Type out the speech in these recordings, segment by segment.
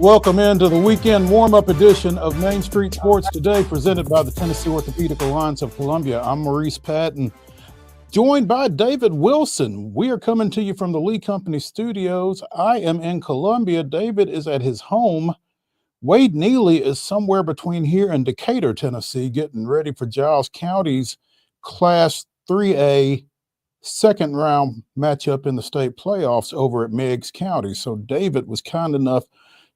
welcome into the weekend warm-up edition of Main Street Sports Today, presented by the Tennessee Orthopedic Alliance of Columbia. I'm Maurice Patton, joined by David Wilson. We are coming to you from the Lee Company studios. I am in Columbia. David is at his home. Wade Neely is somewhere between here and Decatur, Tennessee, getting ready for Giles County's Class 3A second round matchup in the state playoffs over at Meigs County. So David was kind enough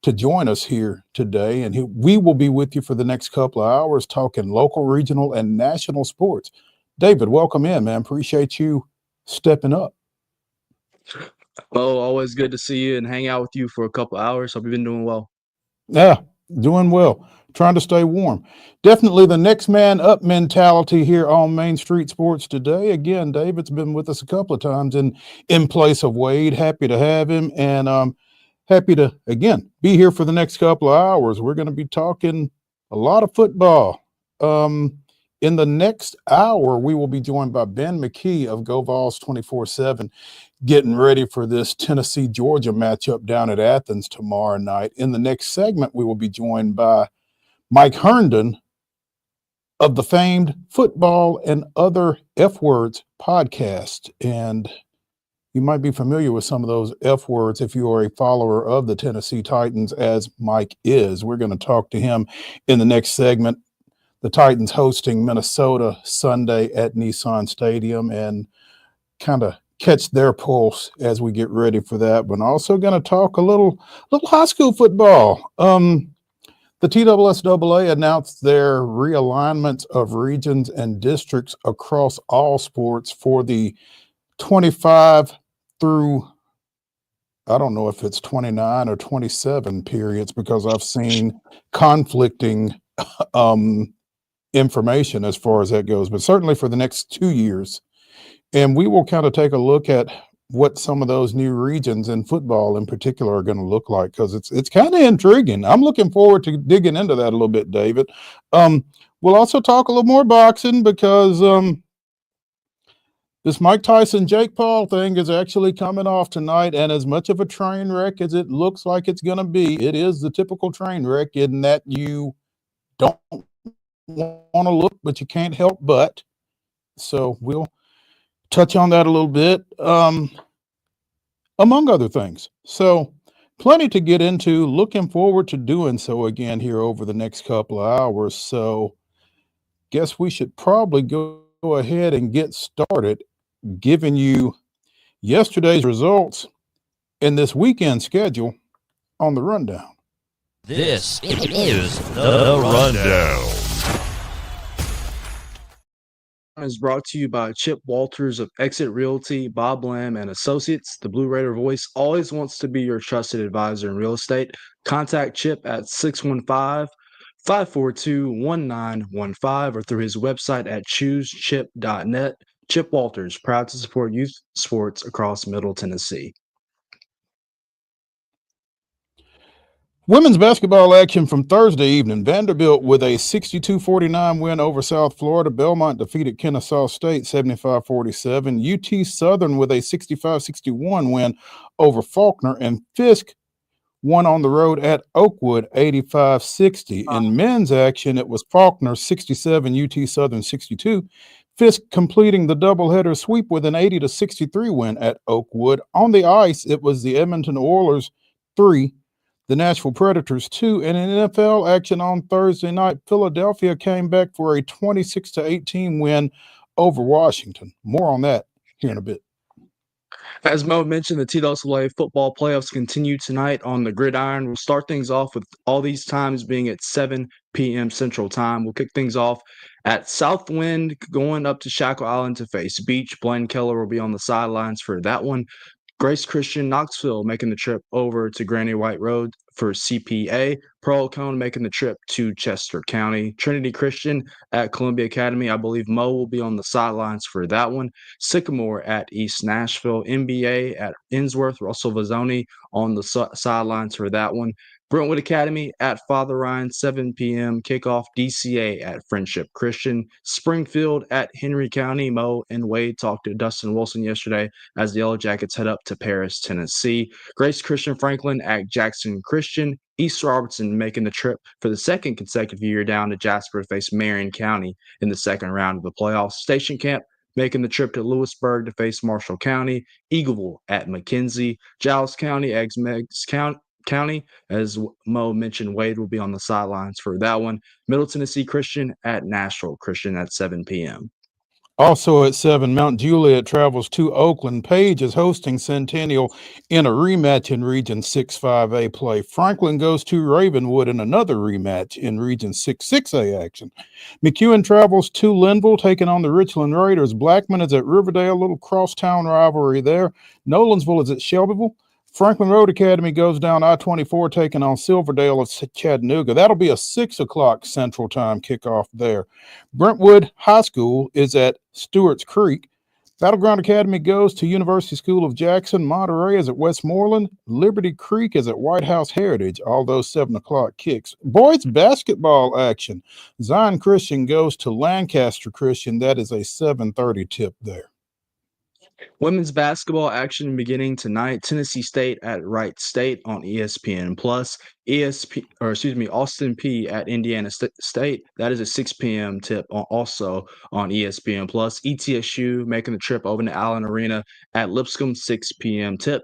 to join us here today, and we will be with you for the next couple of hours talking local, regional, and national sports. David, welcome in, man. Appreciate you stepping up. Well, always good to see you and hang out with you for a couple of hours. Hope you've been doing well. Yeah, doing well. Trying to stay warm. Definitely the next man up mentality here on Main Street Sports Today. Again, David's been with us a couple of times in place of Wade. Happy to have him, and happy to, again, be here for the next couple of hours. We're going to be talking a lot of football. In the next hour, we will be joined by Ben McKee of Go Vols 24/7, getting ready for this Tennessee-Georgia matchup down at Athens tomorrow night. In the next segment, we will be joined by Mike Herndon of the famed Football and Other F Words podcast. And you might be familiar with some of those F words if you are a follower of the Tennessee Titans, as Mike is. We're going to talk to him in the next segment. The Titans hosting Minnesota Sunday at Nissan Stadium, and kind of catch their pulse as we get ready for that. But also going to talk a little high school football. The TSSAA announced their realignments of regions and districts across all sports for the 25 through, I don't know if it's 29 or 27 periods, because I've seen conflicting information as far as that goes, but certainly for the next 2 years. And we will kind of take a look at what some of those new regions in football in particular are going to look like, because it's kind of intriguing. I'm looking forward to digging into that a little bit, David. We'll also talk a little more boxing, because this Mike Tyson, Jake Paul thing is actually coming off tonight, and as much of a train wreck as it looks like it's going to be, it is the typical train wreck in that you don't want to look, but you can't help but. So we'll touch on that a little bit, among other things. So plenty to get into. Looking forward to doing so again here over the next couple of hours. So guess we should probably go ahead and get started, giving you yesterday's results and this weekend schedule on the rundown. This is the rundown. Is brought to you by Chip Walters of Exit Realty, Bob Lamb and Associates. The Blue Raider voice always wants to be your trusted advisor in real estate. Contact Chip at 615-542-1915 or through his website at choosechip.net. Chip Walters, proud to support youth sports across Middle Tennessee. Women's basketball action from Thursday evening. Vanderbilt with a 62-49 win over South Florida. Belmont defeated Kennesaw State 75-47. UT Southern with a 65-61 win over Faulkner. And Fisk won on the road at Oakwood 85-60. In men's action, it was Faulkner 67, UT Southern 62. Fisk completing the doubleheader sweep with an 80-63 win at Oakwood. On the ice, it was the Edmonton Oilers 3, the Nashville Predators 2, and in NFL action on Thursday night, Philadelphia came back for a 26-18 win over Washington. More on that here in a bit. As Mo mentioned, the TSSAA football playoffs continue tonight on the gridiron. We'll start things off with all these times being at 7 p.m. Central Time. We'll kick things off at Southwind, going up to Shackle Island to face Beach. Blaine Keller will be on the sidelines for that one. Grace Christian Knoxville making the trip over to Granny White Road for CPA. Pearl Cone making the trip to Chester County. Trinity Christian at Columbia Academy. I believe Mo will be on the sidelines for that one. Sycamore at East Nashville. NBA at Innsworth. Russell Vazzoni on the sidelines for that one. Brentwood Academy at Father Ryan, 7 p.m. Kickoff. DCA at Friendship Christian. Springfield at Henry County. Mo and Wade talked to Dustin Wilson yesterday as the Yellow Jackets head up to Paris, Tennessee. Grace Christian Franklin at Jackson Christian. East Robertson making the trip for the second consecutive year down to Jasper to face Marion County in the second round of the playoffs. Station Camp making the trip to Lewisburg to face Marshall County. Eagleville at McKenzie. Giles County at Meigs County. As Mo mentioned, Wade will be on the sidelines for that one. Middle Tennessee Christian at Nashville Christian at 7 p.m. Also at 7, Mount Juliet travels to Oakland. Page is hosting Centennial in a rematch in Region 6-5A play. Franklin goes to Ravenwood in another rematch in Region 6-6A action. McEwen travels to Linville, taking on the Richland Raiders. Blackman is at Riverdale, little crosstown rivalry there. Nolansville is at Shelbyville. Franklin Road Academy goes down I-24, taking on Silverdale of Chattanooga. That'll be a 6 o'clock Central Time kickoff there. Brentwood High School is at Stewart's Creek. Battleground Academy goes to University School of Jackson. Monterey is at Westmoreland. Liberty Creek is at White House Heritage, all those 7 o'clock kicks. Boys basketball action. Zion Christian goes to Lancaster Christian. That is a 7:30 tip there. Women's basketball action beginning tonight. Tennessee State at Wright State on ESPN Plus. Austin P at Indiana State. That is a 6 p.m. tip also on ESPN Plus. ETSU making the trip over to Allen Arena at Lipscomb, 6 p.m. tip.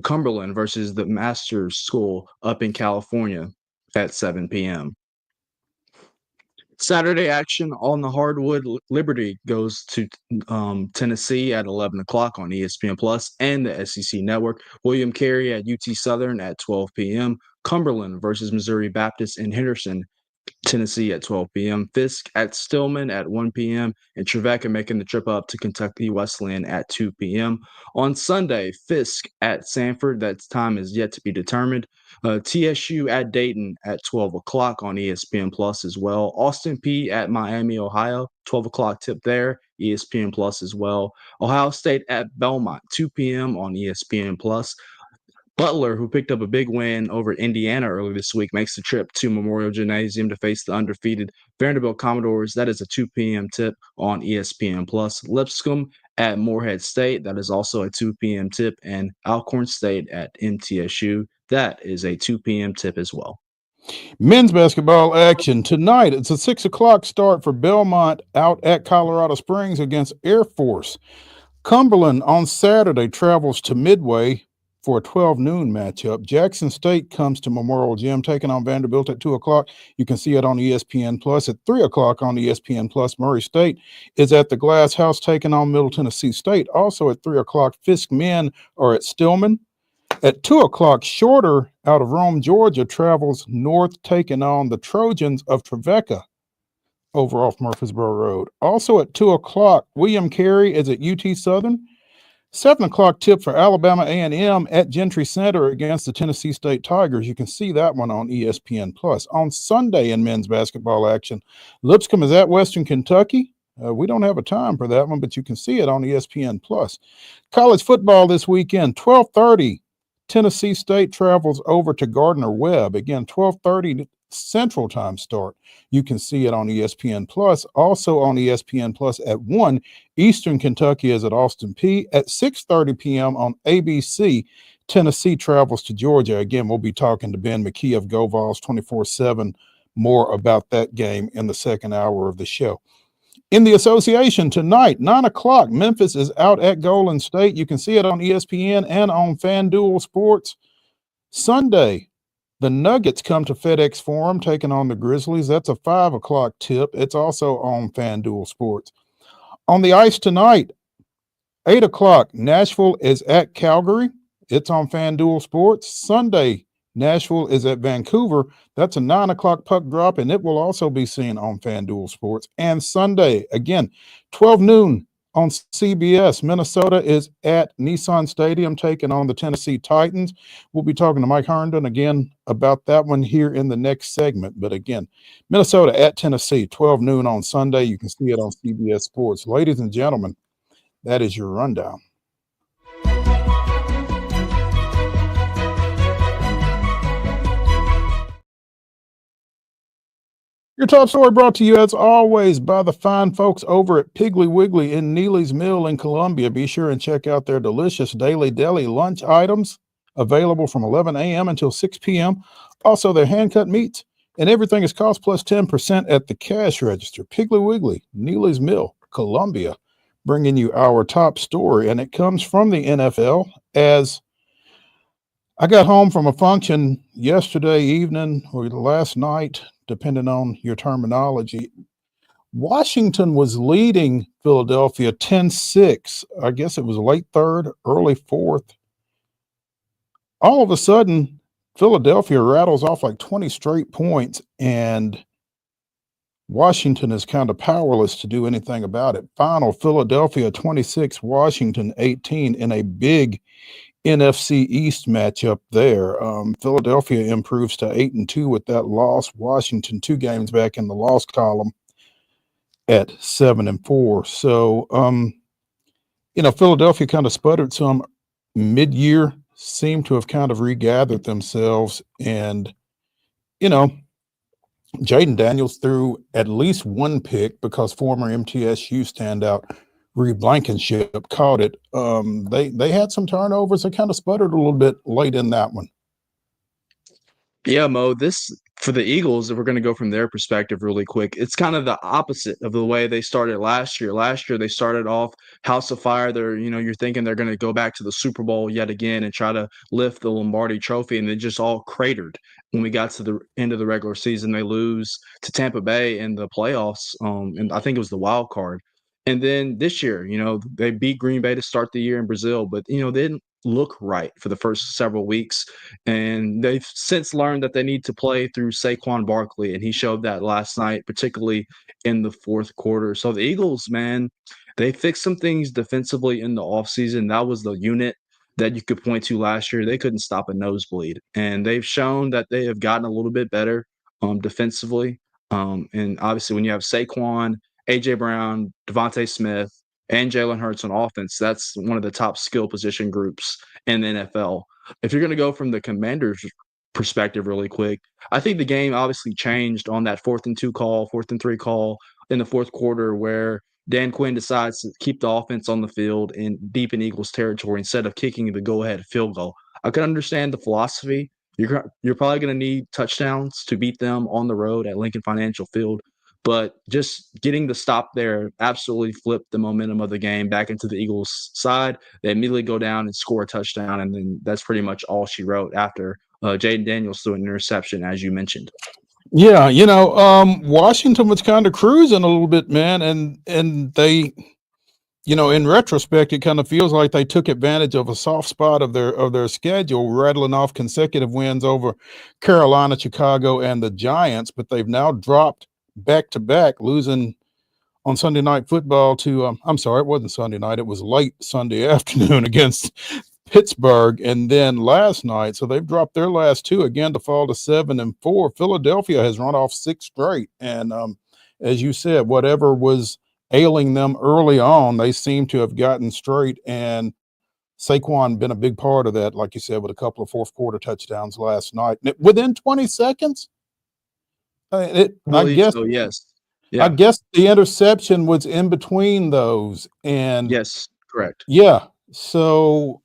Cumberland versus the Masters School up in California at 7 p.m. Saturday action on the hardwood. Liberty goes to Tennessee at 11 o'clock on ESPN Plus and the SEC Network. William Carey at UT Southern at 12 p.m. Cumberland versus Missouri Baptist in Henderson, Tennessee at 12 p.m. Fisk at Stillman at 1 p.m. and Trevecca making the trip up to Kentucky Wesleyan at 2 p.m. On Sunday, Fisk at Sanford. That time is yet to be determined. TSU at Dayton at 12 o'clock on ESPN Plus as well. Austin P at Miami, Ohio, 12 o'clock tip there, ESPN Plus as well. Ohio State at Belmont, 2 p.m. on ESPN Plus. Butler, who picked up a big win over Indiana earlier this week, makes the trip to Memorial Gymnasium to face the undefeated Vanderbilt Commodores. That is a 2 p.m. tip on ESPN Plus. Lipscomb at Morehead State. That is also a 2 p.m. tip. And Alcorn State at MTSU. That is a 2 p.m. tip as well. Men's basketball action tonight. It's a 6 o'clock start for Belmont out at Colorado Springs against Air Force. Cumberland on Saturday travels to Midway for a 12 noon matchup. Jackson State comes to Memorial Gym, taking on Vanderbilt at 2 o'clock. You can see it on ESPN Plus. At 3 o'clock on ESPN Plus, Murray State is at the Glass House, taking on Middle Tennessee State. Also at 3 o'clock, Fisk men are at Stillman. At 2 o'clock, Shorter out of Rome, Georgia, travels north, taking on the Trojans of Trevecca over off Murfreesboro Road. Also at 2 o'clock, William Carey is at UT Southern. 7 o'clock tip for Alabama A&M at Gentry Center against the Tennessee State Tigers. You can see that one on ESPN Plus. On Sunday in men's basketball action, Lipscomb is at Western Kentucky. We don't have a time for that one, but you can see it on ESPN Plus. College football this weekend, 12:30. Tennessee State travels over to Gardner-Webb. Again, 12:30 Central Time start. You can see it on ESPN Plus. Also on ESPN Plus at 1, Eastern Kentucky is at Austin P. At 6:30 p.m. on ABC, Tennessee travels to Georgia. Again, we'll be talking to Ben McKee of GoVols 24/7 more about that game in the second hour of the show. In the association tonight, 9 o'clock, Memphis is out at Golden State. You can see it on ESPN and on FanDuel Sports. Sunday, the Nuggets come to FedEx Forum, taking on the Grizzlies. That's a 5 o'clock tip. It's also on FanDuel Sports. On the ice tonight, 8 o'clock, Nashville is at Calgary. It's on FanDuel Sports. Sunday, Nashville is at Vancouver. That's a 9 o'clock puck drop, and it will also be seen on FanDuel Sports. And Sunday, again, 12 noon on CBS. Minnesota is at Nissan Stadium, taking on the Tennessee Titans. We'll be talking to Mike Herndon again about that one here in the next segment. But again, Minnesota at Tennessee, 12 noon on Sunday. You can see it on CBS Sports. Ladies and gentlemen, that is your rundown. Your top story brought to you, as always, by the fine folks over at Piggly Wiggly in Neely's Mill in Columbia. Be sure and check out their delicious daily deli lunch items available from 11 a.m. until 6 p.m. Also, their hand-cut meats, and everything is cost plus 10% at the cash register. Piggly Wiggly, Neely's Mill, Columbia, bringing you our top story, and it comes from the NFL. As I got home from a function yesterday evening or last night, depending on your terminology. Washington was leading Philadelphia 10-6. I guess it was late third, early fourth. All of a sudden, Philadelphia rattles off like 20 straight points, and Washington is kind of powerless to do anything about it. Final Philadelphia 26, Washington 18 in a big NFC East matchup there. Philadelphia improves to 8-2 with that loss. Washington 2 games back in the loss column at 7-4. So, Philadelphia kind of sputtered some mid-year, seemed to have kind of regathered themselves. And, Jaden Daniels threw at least one pick because former MTSU standout Reed Blankenship caught it. They had some turnovers. They kind of sputtered a little bit late in that one. Yeah, Mo, this for the Eagles, if we're going to go from their perspective really quick, it's kind of the opposite of the way they started last year. Last year, they started off house of fire. You're thinking they're going to go back to the Super Bowl yet again and try to lift the Lombardi trophy, and they just all cratered. When we got to the end of the regular season, they lose to Tampa Bay in the playoffs, and I think it was the wild card. And then this year, they beat Green Bay to start the year in Brazil, but, they didn't look right for the first several weeks. And they've since learned that they need to play through Saquon Barkley, and he showed that last night, particularly in the fourth quarter. So the Eagles, man, they fixed some things defensively in the offseason. That was the unit that you could point to last year. They couldn't stop a nosebleed, and they've shown that they have gotten a little bit better defensively. And obviously, when you have Saquon, A.J. Brown, Devontae Smith, and Jalen Hurts on offense, that's one of the top skill position groups in the NFL. If you're going to go from the Commanders' perspective really quick, I think the game obviously changed on that 4th and 2 call, 4th and 3 call in the fourth quarter where Dan Quinn decides to keep the offense on the field in deep in Eagles territory instead of kicking the go-ahead field goal. I can understand the philosophy. You're probably going to need touchdowns to beat them on the road at Lincoln Financial Field. But just getting the stop there absolutely flipped the momentum of the game back into the Eagles' side. They immediately go down and score a touchdown, and then that's pretty much all she wrote after Jaden Daniels threw an interception, as you mentioned. Yeah, Washington was kind of cruising a little bit, man, and they, in retrospect, it kind of feels like they took advantage of a soft spot of their schedule, rattling off consecutive wins over Carolina, Chicago, and the Giants, but they've now dropped back-to-back, losing on Sunday Night Football to I'm sorry, it wasn't Sunday night, it was late Sunday afternoon against Pittsburgh, and then last night. So they've dropped their last 2 again to fall to 7-4. Philadelphia has run off 6 straight, and as you said, whatever was ailing them early on, they seem to have gotten straight, and Saquon been a big part of that, like you said, with a couple of fourth quarter touchdowns last night. Within 20 seconds, I guess so, yes. Yeah. I guess the interception was in between those, and yes, correct. Yeah, so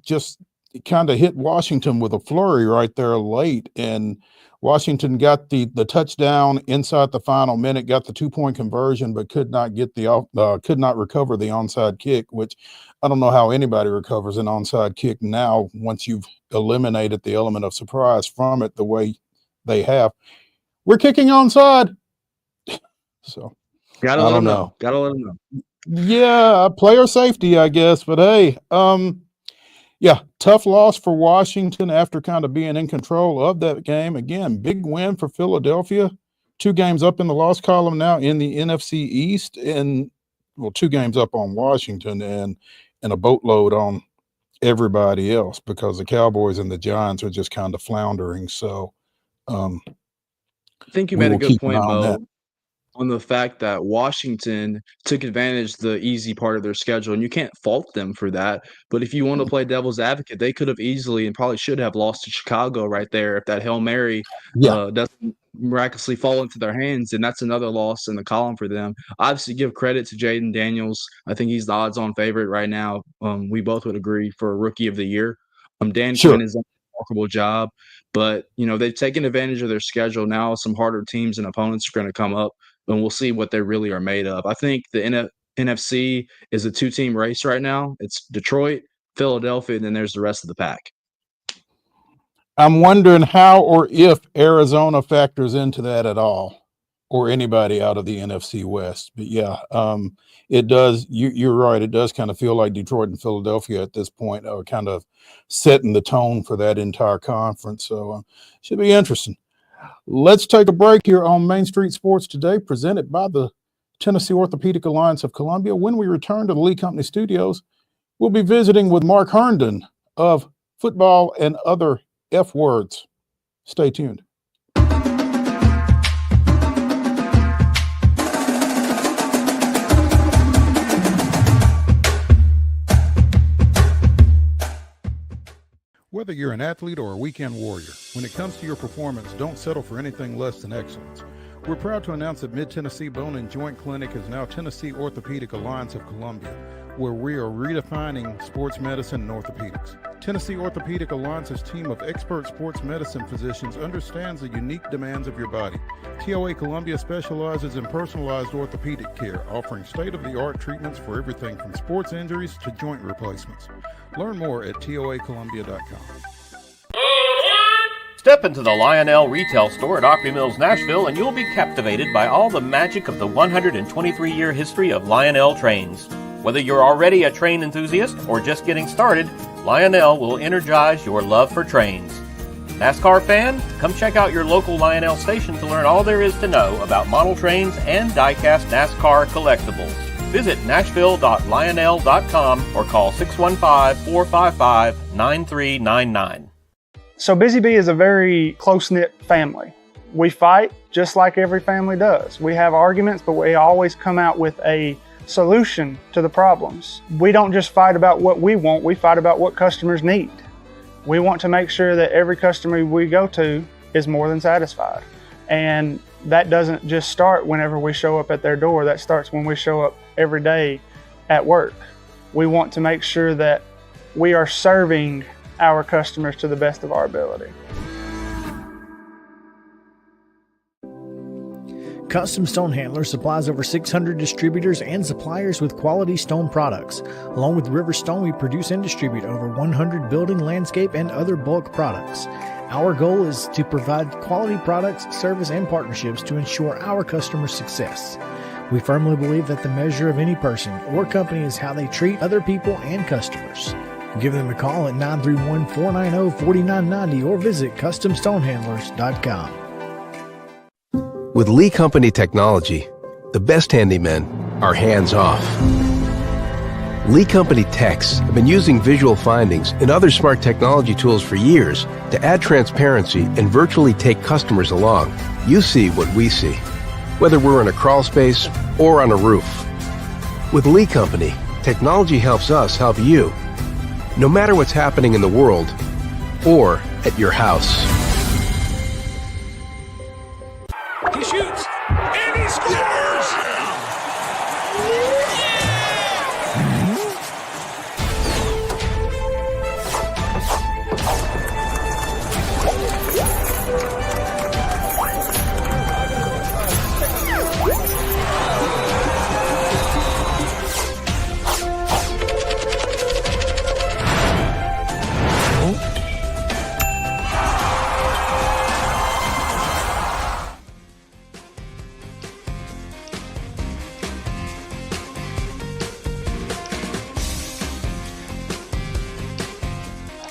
just kind of hit Washington with a flurry right there late, and Washington got the touchdown inside the final minute, got the 2-point conversion, but could not recover the onside kick, which I don't know how anybody recovers an onside kick now once you've eliminated the element of surprise from it the way they have. We're kicking onside. So gotta let them know. Yeah, player safety, I guess. But hey, tough loss for Washington after kind of being in control of that game. Again, big win for Philadelphia. 2 games up in the loss column now in the NFC East, and 2 games up on Washington and a boatload on everybody else because the Cowboys and the Giants are just kind of floundering. So I think you made a good point, Mo, on the fact that Washington took advantage of the easy part of their schedule, and you can't fault them for that. But if you want to play devil's advocate, they could have easily and probably should have lost to Chicago right there if that Hail Mary doesn't miraculously fall into their hands, and that's another loss in the column for them. Obviously, give credit to Jaden Daniels. I think he's the odds-on favorite right now. We both would agree for Rookie of the Year. Dan Sure. Quinn has done a remarkable job, but they've taken advantage of their schedule. Now some harder teams and opponents are going to come up, and we'll see what they really are made of. I think the NFC is a two-team race right now. It's Detroit, Philadelphia, and then there's the rest of the pack. I'm wondering how or if Arizona factors into that at all, or anybody out of the NFC West. But yeah, it does. You're right. It does kind of feel like Detroit and Philadelphia at this point are kind of setting the tone for that entire conference. So should be interesting. Let's take a break here on Main Street Sports Today, presented by the Tennessee Orthopedic Alliance of Columbia. When we return to the Lee Company Studios, we'll be visiting with Mark Herndon of Football and Other F Words. Stay tuned. Whether you're an athlete or a weekend warrior, when it comes to your performance, don't settle for anything less than excellence. We're proud to announce that Mid-Tennessee Bone and Joint Clinic is now Tennessee Orthopedic Alliance of Columbia, where we are redefining sports medicine and orthopedics. Tennessee Orthopedic Alliance's team of expert sports medicine physicians understands the unique demands of your body. TOA Columbia specializes in personalized orthopedic care, offering state-of-the-art treatments for everything from sports injuries to joint replacements. Learn more at toacolumbia.com. Step into the Lionel retail store at Opry Mills, Nashville, and you'll be captivated by all the magic of the 123-year history of Lionel trains. Whether you're already a train enthusiast or just getting started, Lionel will energize your love for trains. NASCAR fan? Come check out your local Lionel station to learn all there is to know about model trains and die-cast NASCAR collectibles. Visit nashville.lionel.com or call 615-455-9399. So Busy Bee is a very close-knit family. We fight just like every family does. We have arguments, but we always come out with a solution to the problems. We don't just fight about what we want, we fight about what customers need. We want to make sure that every customer we go to is more than satisfied. And that doesn't just start whenever we show up at their door, that starts when we show up every day at work. We want to make sure that we are serving our customers to the best of our ability. Custom Stone Handler supplies over 600 distributors and suppliers with quality stone products. Along with River Stone, we produce and distribute over 100 building, landscape, and other bulk products. Our goal is to provide quality products, service, and partnerships to ensure our customers' success. We firmly believe that the measure of any person or company is how they treat other people and customers. Give them a call at 931-490-4990 or visit CustomStonehandlers.com. With Lee Company technology, the best handymen are hands-off. Lee Company techs have been using visual findings and other smart technology tools for years to add transparency and virtually take customers along. You see what we see, whether we're in a crawl space or on a roof. With Lee Company, technology helps us help you, no matter what's happening in the world or at your house. He shoots, and he scores!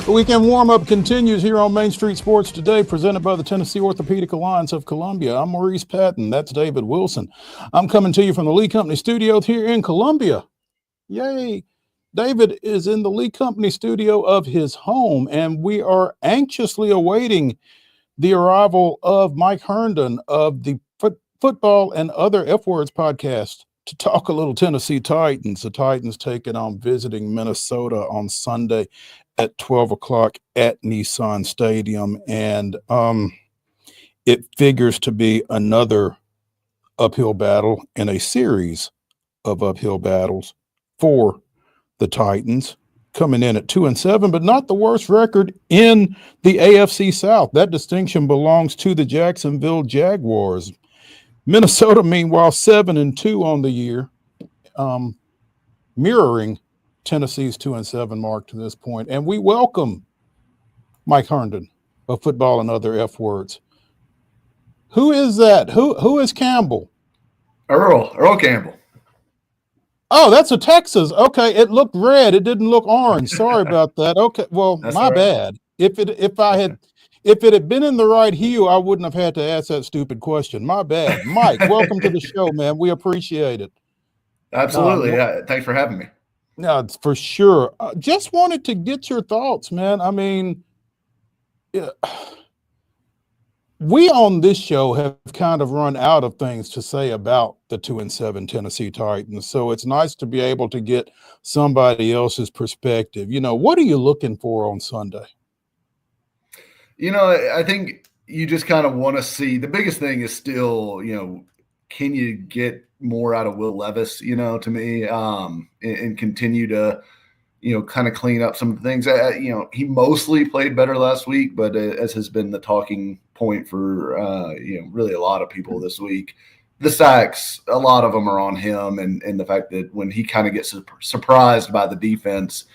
The weekend warm-up continues here on Main Street Sports Today, presented by the Tennessee Orthopedic Alliance of Columbia. I'm Maurice Patton. That's David Wilson. I'm coming to you from the Lee Company studio here in Columbia. Yay. David is in the Lee Company studio of his home, and we are anxiously awaiting the arrival of Mike Herndon of the Football and Other F Words podcast to talk a little Tennessee Titans. The Titans taking on visiting Minnesota on Sunday at 12 o'clock at Nissan Stadium. And it figures to be another uphill battle in a series of uphill battles for the Titans, coming in at 2-7, but not the worst record in the AFC South. That distinction belongs to the Jacksonville Jaguars. Minnesota, meanwhile, 7-2 on the year, mirroring Tennessee's 2-7 mark to this point. And we welcome Mike Herndon of Football and Other F Words. Who is that? Who is Campbell? Earl Campbell. Oh, that's a Texas. Okay, it looked red. It didn't look orange. Sorry about that. Okay, well, That's my all right. bad. If it had been in the right hue, I wouldn't have had to ask that stupid question. My bad. Mike, welcome to the show, man. We appreciate it. Absolutely. Yeah. Thanks for having me. No, for sure. Just wanted to get your thoughts, man. I mean, we on this show have kind of run out of things to say about the 2-7 Tennessee Titans. So it's nice to be able to get somebody else's perspective. What are you looking for on Sunday? I think you just kind of want to see, the biggest thing is still, can you get more out of Will Levis, to me, and continue to, kind of clean up some of the things. He mostly played better last week, but as has been the talking point for, really a lot of people this week, the sacks, a lot of them are on him. And the fact that when he kind of gets surprised by the defense,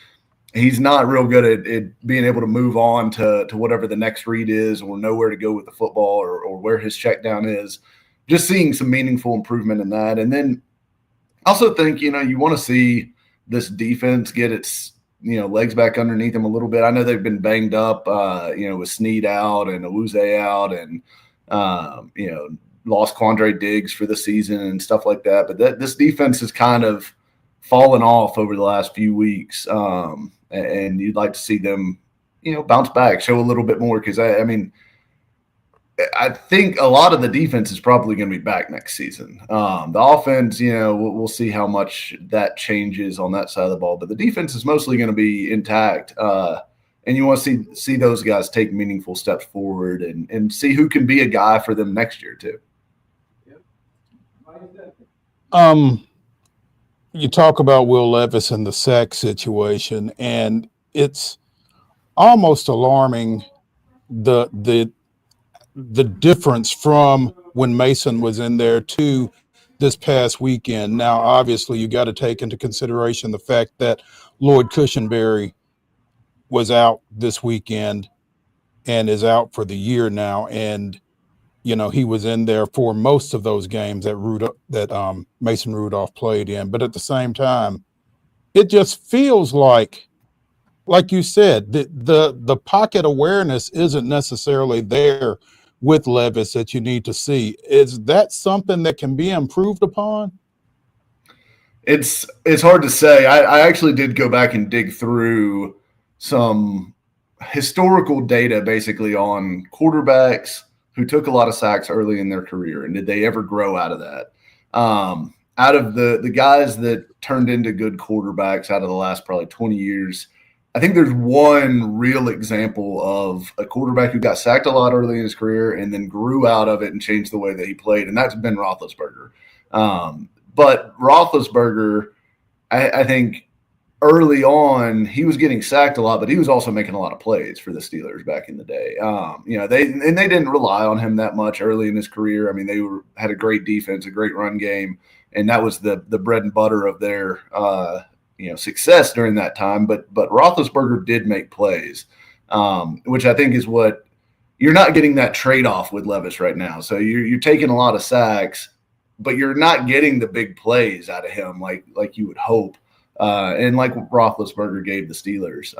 he's not real good at being able to move on to whatever the next read is, or know where to go with the football, or where his check down is. Just seeing some meaningful improvement in that. And then I also think, you want to see this defense get its, legs back underneath them a little bit. I know they've been banged up, with Snead out and Awuzie out, and, lost Quandre Diggs for the season and stuff like that. But this defense has kind of fallen off over the last few weeks. And you'd like to see them, bounce back, show a little bit more. Because, I think a lot of the defense is probably going to be back next season. The offense, we'll see how much that changes on that side of the ball. But the defense is mostly going to be intact. And you want to see those guys take meaningful steps forward and see who can be a guy for them next year too. You talk about Will Levis and the sack situation, and it's almost alarming the difference from when Mason was in there to this past weekend. Now, obviously, you got to take into consideration the fact that Lloyd Cushenberry was out this weekend and is out for the year now. And, he was in there for most of those games that Mason Rudolph played in. But at the same time, it just feels like you said, the pocket awareness isn't necessarily there with Levis that you need to see. Is that something that can be improved upon? It's hard to say. I actually did go back and dig through some historical data basically on quarterbacks who took a lot of sacks early in their career, and did they ever grow out of that? Out of the guys that turned into good quarterbacks out of the last probably 20 years, I think there's one real example of a quarterback who got sacked a lot early in his career and then grew out of it and changed the way that he played, and that's Ben Roethlisberger. But Roethlisberger, I think early on he was getting sacked a lot, but he was also making a lot of plays for the Steelers back in the day. They didn't rely on him that much early in his career. I mean, they had a great defense, a great run game, and that was the bread and butter of their success during that time. But Roethlisberger did make plays, which I think is what you're not getting that trade-off with Levis right now. So you're taking a lot of sacks, but you're not getting the big plays out of him like you would hope. And like Roethlisberger gave the Steelers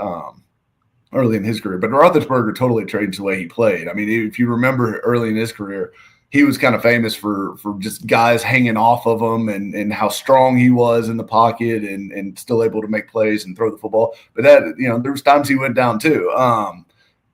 early in his career. But Roethlisberger totally changed the way he played. I mean, if you remember early in his career, he was kind of famous for just guys hanging off of him and how strong he was in the pocket and still able to make plays and throw the football. But there was times he went down too.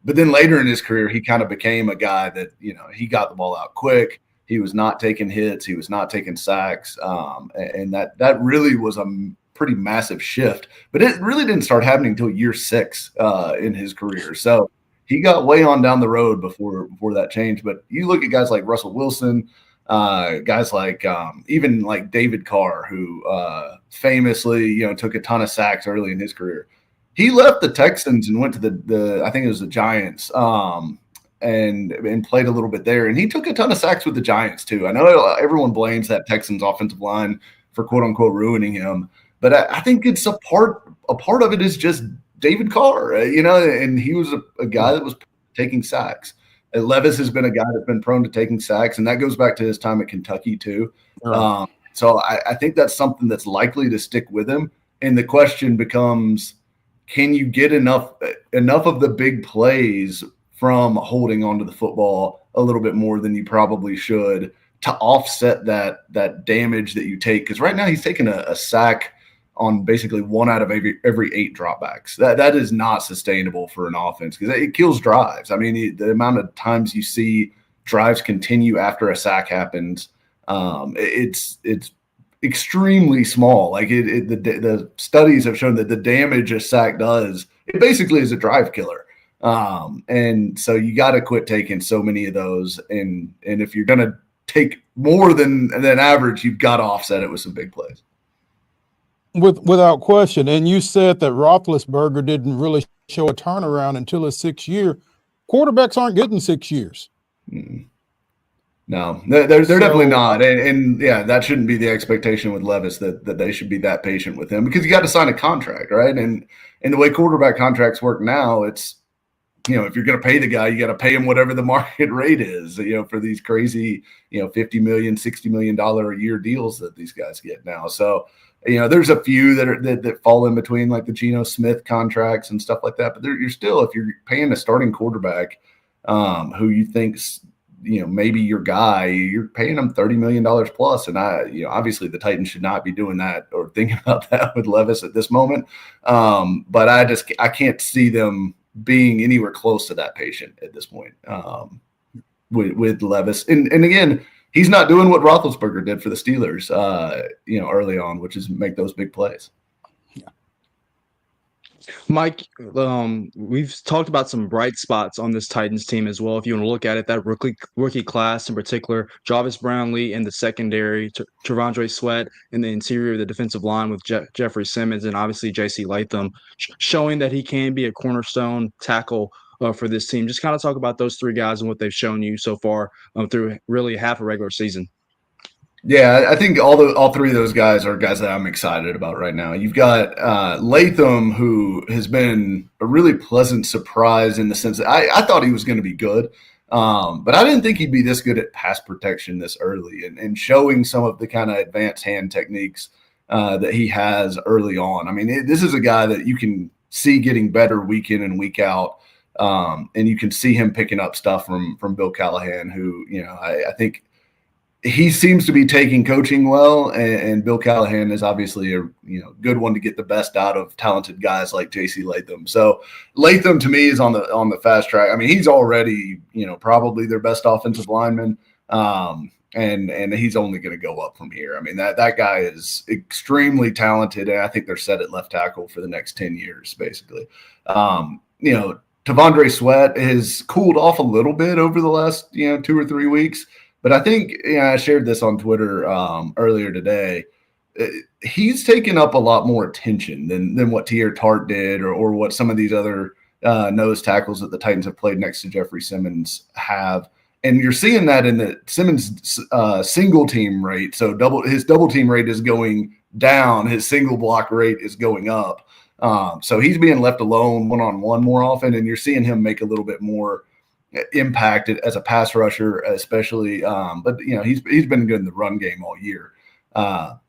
But then later in his career, he kind of became a guy that, he got the ball out quick. He was not taking hits. He was not taking sacks. And that really was a pretty massive shift. But it really didn't start happening until year 6 in his career. So he got way on down the road before that change. But you look at guys like Russell Wilson, guys like even like David Carr, who famously took a ton of sacks early in his career. He left the Texans and went to the I think it was the Giants, and played a little bit there. And he took a ton of sacks with the Giants too. I know everyone blames that Texans offensive line for quote unquote ruining him, but I think it's a part of it is just David Carr, and he was a guy that was taking sacks. Levis has been a guy that's been prone to taking sacks, and that goes back to his time at Kentucky too. Right. So I think that's something that's likely to stick with him. And the question becomes, can you get enough of the big plays from holding onto the football a little bit more than you probably should to offset that damage that you take? Because right now he's taking a sack on basically 1 out of every 8 dropbacks. That is not sustainable for an offense because it kills drives. I mean, the amount of times you see drives continue after a sack happens, it's extremely small. Like the studies have shown that the damage a sack does, it basically is a drive killer. And so you got to quit taking so many of those. And if you're going to take more than average, you've got to offset it with some big plays. Without question. And you said that Roethlisberger didn't really show a turnaround until his 6th year. Quarterbacks aren't getting 6 years. No, they're definitely not. And yeah, that shouldn't be the expectation with Levis that they should be that patient with him, because you got to sign a contract, right? And the way quarterback contracts work now, it's, if you're going to pay the guy, you got to pay him whatever the market rate is, for these crazy, $50 million, $60 million a year deals that these guys get now. So, there's a few that fall in between, like the Geno Smith contracts and stuff like that. But you're still, if you're paying a starting quarterback who you think's, maybe your guy, you're paying him $30 million plus. And obviously the Titans should not be doing that or thinking about that with Levis at this moment. But I can't see them being anywhere close to that patient at this point with Levis. And again, he's not doing what Roethlisberger did for the Steelers, early on, which is make those big plays. Yeah. Mike, we've talked about some bright spots on this Titans team as well. If you want to look at it, that rookie class in particular, Jarvis Brownlee in the secondary, Tavondre Sweat in the interior of the defensive line with Jeffrey Simmons, and obviously J.C. Latham, showing that he can be a cornerstone tackle for this team. Just kind of talk about those 3 guys and what they've shown you so far through really half a regular season. Yeah, I think all 3 of those guys are guys that I'm excited about right now. You've got Latham, who has been a really pleasant surprise in the sense that I thought he was going to be good, but I didn't think he'd be this good at pass protection this early and showing some of the kind of advanced hand techniques that he has early on. I mean, this is a guy that you can see getting better week in and week out. And you can see him picking up stuff from Bill Callahan, who, I think he seems to be taking coaching well, and Bill Callahan is obviously a good one to get the best out of talented guys like J.C. Latham. So Latham to me is on the fast track. I mean, he's already, probably their best offensive lineman. And he's only going to go up from here. I mean, that guy is extremely talented, and I think they're set at left tackle for the next 10 years, basically. Tavondre Sweat has cooled off a little bit over the last 2 or 3 weeks, but I think I shared this on Twitter earlier today. He's taken up a lot more attention than what Tier Tart did or what some of these other nose tackles that the Titans have played next to Jeffrey Simmons have. And you're seeing that in the Simmons single team rate. So his double team rate is going down. His single block rate is going up. So he's being left alone one-on-one more often, and you're seeing him make a little bit more impact as a pass rusher, especially. But he's been good in the run game all year. But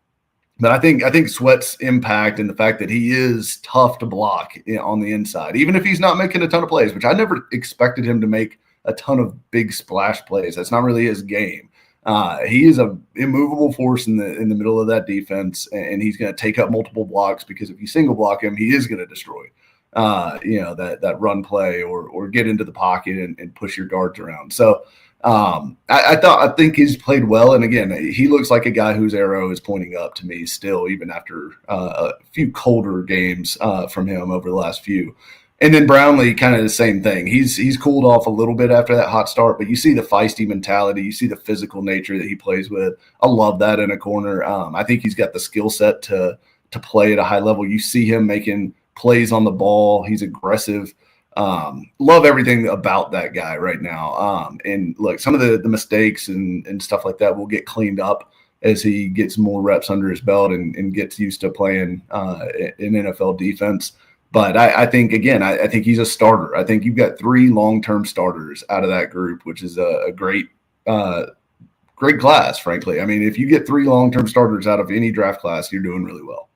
I think Sweat's impact and the fact that he is tough to block on the inside, even if he's not making a ton of plays, which I never expected him to make a ton of big splash plays. That's not really his game. He is a immovable force in the middle of that defense, and he's going to take up multiple blocks because if you single block him, he is going to destroy that run play or get into the pocket and push your guards around. So I think he's played well, and again, he looks like a guy whose arrow is pointing up to me still, even after a few colder games from him over the last few. And then Brownlee, kind of the same thing. He's cooled off a little bit after that hot start, but you see the feisty mentality. You see the physical nature that he plays with. I love that in a corner. I think he's got the skill set to play at a high level. You see him making plays on the ball. He's aggressive. Love everything about that guy right now. And look, some of the mistakes and stuff like that will get cleaned up as he gets more reps under his belt and gets used to playing in NFL defense. But I think, again, I think he's a starter. I think you've got 3 long-term starters out of that group, which is a great class, frankly. I mean, if you get 3 long-term starters out of any draft class, you're doing really well.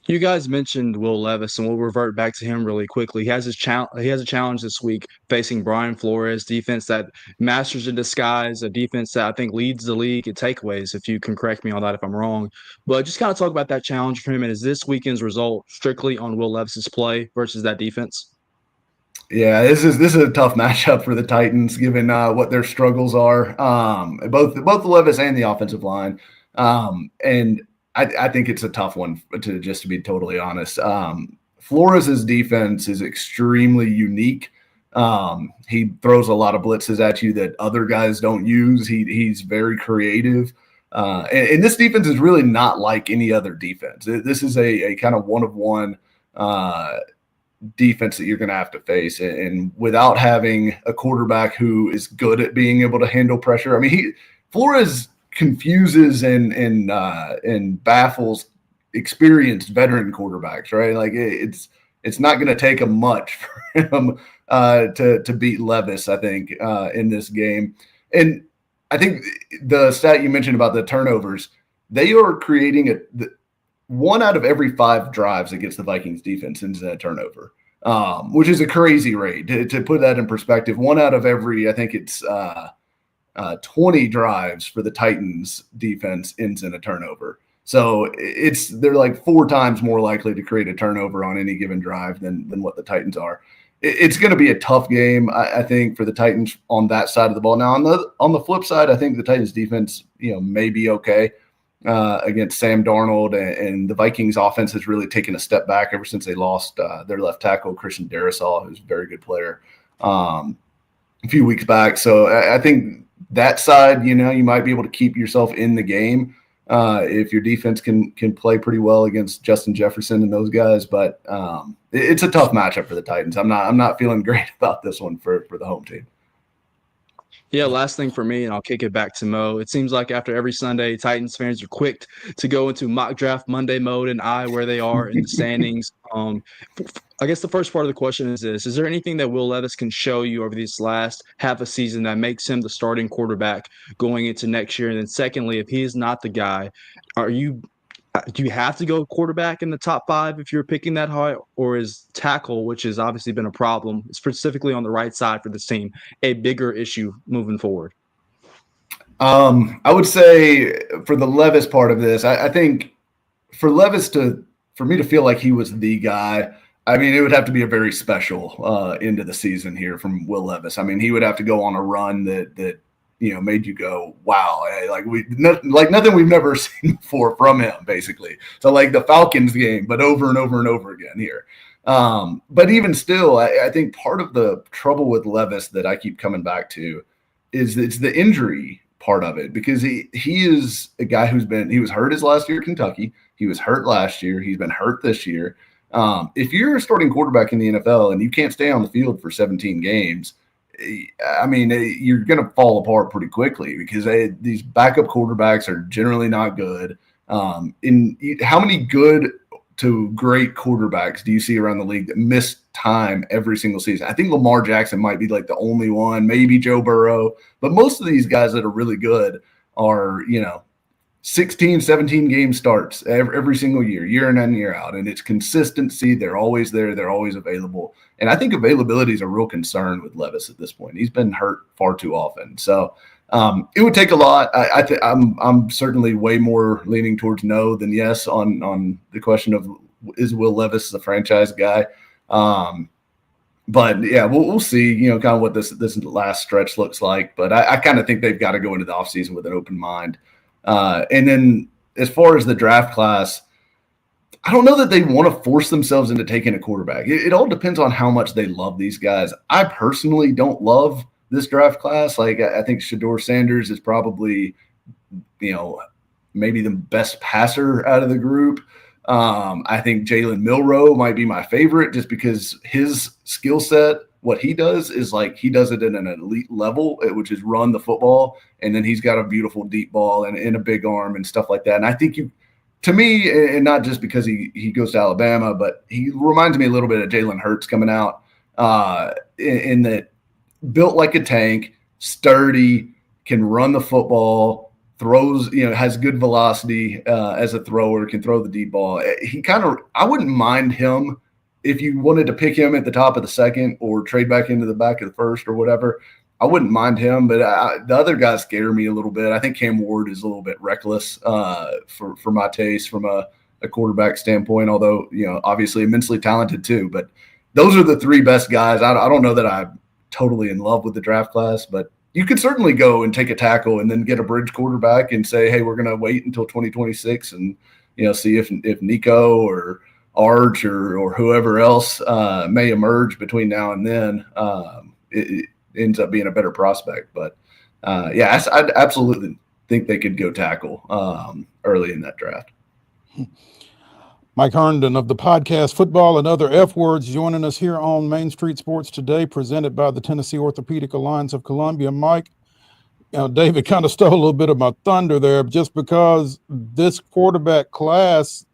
You guys mentioned Will Levis, and we'll revert back to him really quickly. He has a challenge this week facing Brian Flores, defense that masters in disguise, a defense that I think leads the league in takeaways, if you can correct me on that if I'm wrong. But just kind of talk about that challenge for him, and is this weekend's result strictly on Will Levis's play versus that defense? Yeah, this is a tough matchup for the Titans, given what their struggles are, both the Levis and the offensive line, and I think it's a tough one to be totally honest. Flores' defense is extremely unique. He throws a lot of blitzes at you that other guys don't use. He's very creative. And this defense is really not like any other defense. This is a kind of one-of-one defense that you're going to have to face. And without having a quarterback who is good at being able to handle pressure, I mean, Flores confuses and baffles experienced veteran quarterbacks, right? Like it's not going to take a much for him to beat Levis, I think, in this game. And I think the stat you mentioned about the turnovers, they are creating 1 out of every 5 drives against the Vikings defense ends in a turnover, which is a crazy rate. To put that in perspective, 1 out of every, I think it's 20 drives for the Titans defense ends in a turnover. So they're like 4 times more likely to create a turnover on any given drive than what the Titans are. It's going to be a tough game, I think, for the Titans on that side of the ball. Now, on the flip side, I think the Titans defense, may be okay against Sam Darnold, and the Vikings offense has really taken a step back ever since they lost their left tackle, Christian Darrisaw, who's a very good player, a few weeks back. So I think that side, you might be able to keep yourself in the game if your defense can play pretty well against Justin Jefferson and those guys. But it's a tough matchup for the Titans. I'm not feeling great about this one for the home team. Yeah, last thing for me, and I'll kick it back to Mo. It seems like after every Sunday, Titans fans are quick to go into mock draft Monday mode and eye where they are in the standings. I guess the first part of the question is this: is there anything that Will Levis can show you over this last half a season that makes him the starting quarterback going into next year? And then secondly, if he is not the guy, do you have to go quarterback in the top 5 if you're picking that high, or is tackle, which has obviously been a problem, specifically on the right side for this team, a bigger issue moving forward? I would say for the Levis part of this, I think for Levis for me to feel like he was the guy, I mean, it would have to be a very special end of the season here from Will Levis. I mean, he would have to go on a run that made you go, wow, like nothing we've never seen before from him, basically. So like the Falcons game, but over and over and over again here. But even still, I think part of the trouble with Levis that I keep coming back to is it's the injury part of it, because he is a guy he was hurt his last year at Kentucky. He was hurt last year. He's been hurt this year. If you're a starting quarterback in the NFL and you can't stay on the field for 17 games, I mean, you're going to fall apart pretty quickly, because these backup quarterbacks are generally not good. How many good to great quarterbacks do you see around the league that miss time every single season? I think Lamar Jackson might be like the only one, maybe Joe Burrow, but most of these guys that are really good are, 16, 17 game starts every single year in and year out. And it's consistency. They're always there. They're always available. And I think availability is a real concern with Levis at this point. He's been hurt far too often. So it would take a lot. I'm certainly way more leaning towards no than yes on the question of, is Will Levis the franchise guy? But yeah, we'll see, kind of what this last stretch looks like. But I kind of think they've got to go into the offseason with an open mind. And then as far as the draft class, I don't know that they want to force themselves into taking a quarterback. It all depends on how much they love these guys. I personally don't love this draft class. Like, I think Shedeur Sanders is probably, maybe the best passer out of the group. I think Jalen Milroe might be my favorite just because his skill set, what he does is like he does it at an elite level, which is run the football. And then he's got a beautiful deep ball and a big arm and stuff like that. And I think to me, and not just because he goes to Alabama, but he reminds me a little bit of Jalen Hurts coming out in that built like a tank, sturdy, can run the football, throws, has good velocity as a thrower, can throw the deep ball. I wouldn't mind him if you wanted to pick him at the top of the second or trade back into the back of the first or whatever. I wouldn't mind him, but the other guys scare me a little bit. I think Cam Ward is a little bit reckless for my taste from a quarterback standpoint, although, obviously immensely talented too. But those are the three best guys. I don't know that I'm totally in love with the draft class, but you could certainly go and take a tackle and then get a bridge quarterback and say, hey, we're going to wait until 2026 and, see if Nico or Arch or whoever else may emerge between now and then. It ends up being a better prospect. But, I'd absolutely think they could go tackle early in that draft. Mike Herndon of the podcast Football and Other F Words joining us here on Main Street Sports today, presented by the Tennessee Orthopedic Alliance of Columbia. Mike, David kind of stole a little bit of my thunder there just because this quarterback class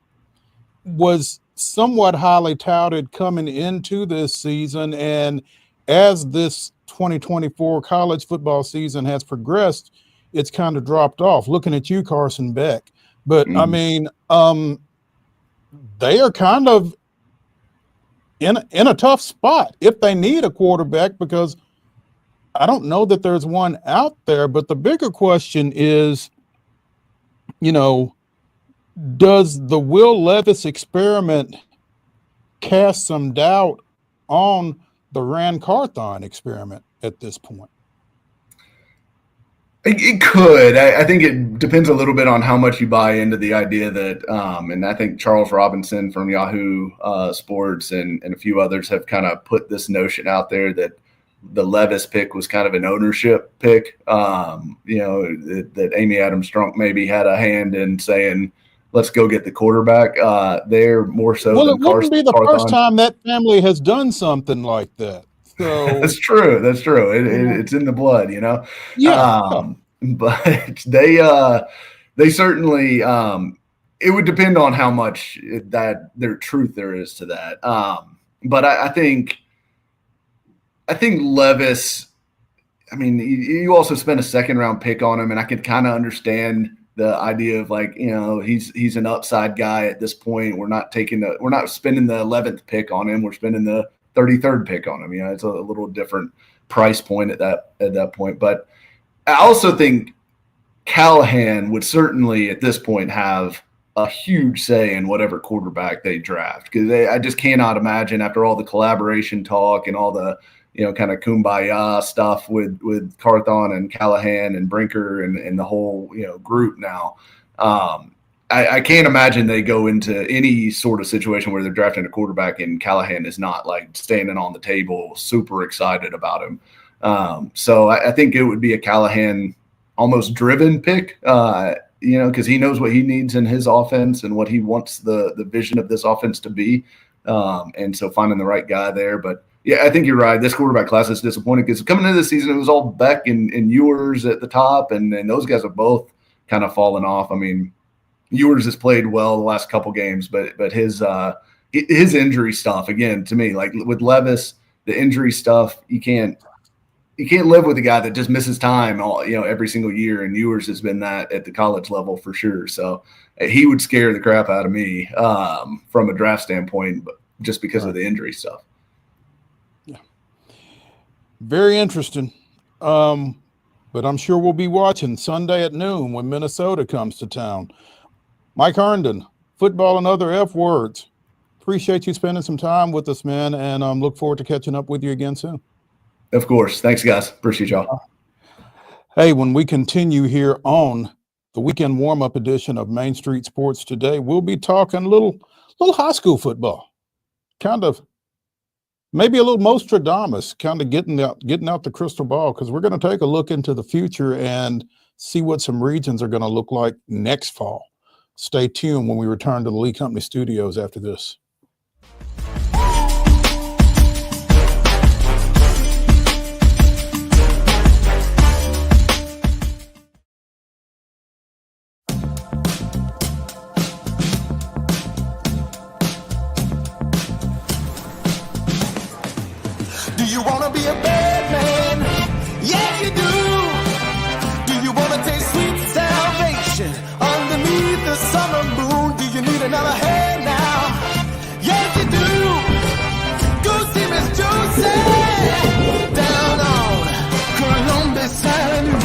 was somewhat highly touted coming into this season. And as this 2024 college football season has progressed, it's kind of dropped off. Looking at you, Carson Beck. But I mean, they are kind of in a tough spot if they need a quarterback, because I don't know that there's one out there. But the bigger question is, does the Will Levis experiment cast some doubt on the Rand Carthon experiment at this point? It could. I think it depends a little bit on how much you buy into the idea that, and I think Charles Robinson from Yahoo Sports and a few others have kind of put this notion out there that the Levis pick was kind of an ownership pick. That Amy Adams Strunk maybe had a hand in saying, let's go get the quarterback there more so well, than it wouldn't be the Carthon. First time that family has done something like that. So That's true. It's in the blood, Yeah. But they certainly it would depend on how much that their truth there is to that. But I think Levis, I mean, you also spent a second round pick on him, and I can kind of understand the idea of like, he's an upside guy at this point. We're not spending the 11th pick on him. We're spending the 33rd pick on him. It's a little different price point at that point. But I also think Callahan would certainly at this point have a huge say in whatever quarterback they draft, because I just cannot imagine, after all the collaboration talk and all the kind of kumbaya stuff with Carthon and Callahan and Brinker and the whole group now. I can't imagine they go into any sort of situation where they're drafting a quarterback and Callahan is not like standing on the table, super excited about him. So I think it would be a Callahan almost driven pick, because he knows what he needs in his offense and what he wants the vision of this offense to be. And so finding the right guy there. But yeah, I think you're right. This quarterback class is disappointing because coming into the season, it was all Beck and Ewers at the top, and those guys have both kind of fallen off. I mean, Ewers has played well the last couple games, but his injury stuff, again, to me, like with Levis, the injury stuff, you can't live with a guy that just misses time every single year, and Ewers has been that at the college level for sure. So he would scare the crap out of me from a draft standpoint, but just because of the injury stuff. Yeah, very interesting. But I'm sure we'll be watching Sunday at noon when Minnesota comes to town. Mike Herndon, Football and Other F Words. Appreciate you spending some time with us, man, and look forward to catching up with you again soon. Of course. Thanks, guys. Appreciate y'all. Hey, when we continue here on the weekend warm-up edition of Main Street Sports today. We'll be talking a little high school football, kind of maybe a little Nostradamus, kind of getting out the crystal ball, because we're going to take a look into the future and see what some regions are going to look like next fall. Stay tuned when we return to the Lee Company studios after this. Do you want to be a bad man? Yes, you do. Do you want to taste sweet salvation underneath the summer moon? Do you need another hand now? Yes, you do. Go see Miss Josie down on Columbus Avenue.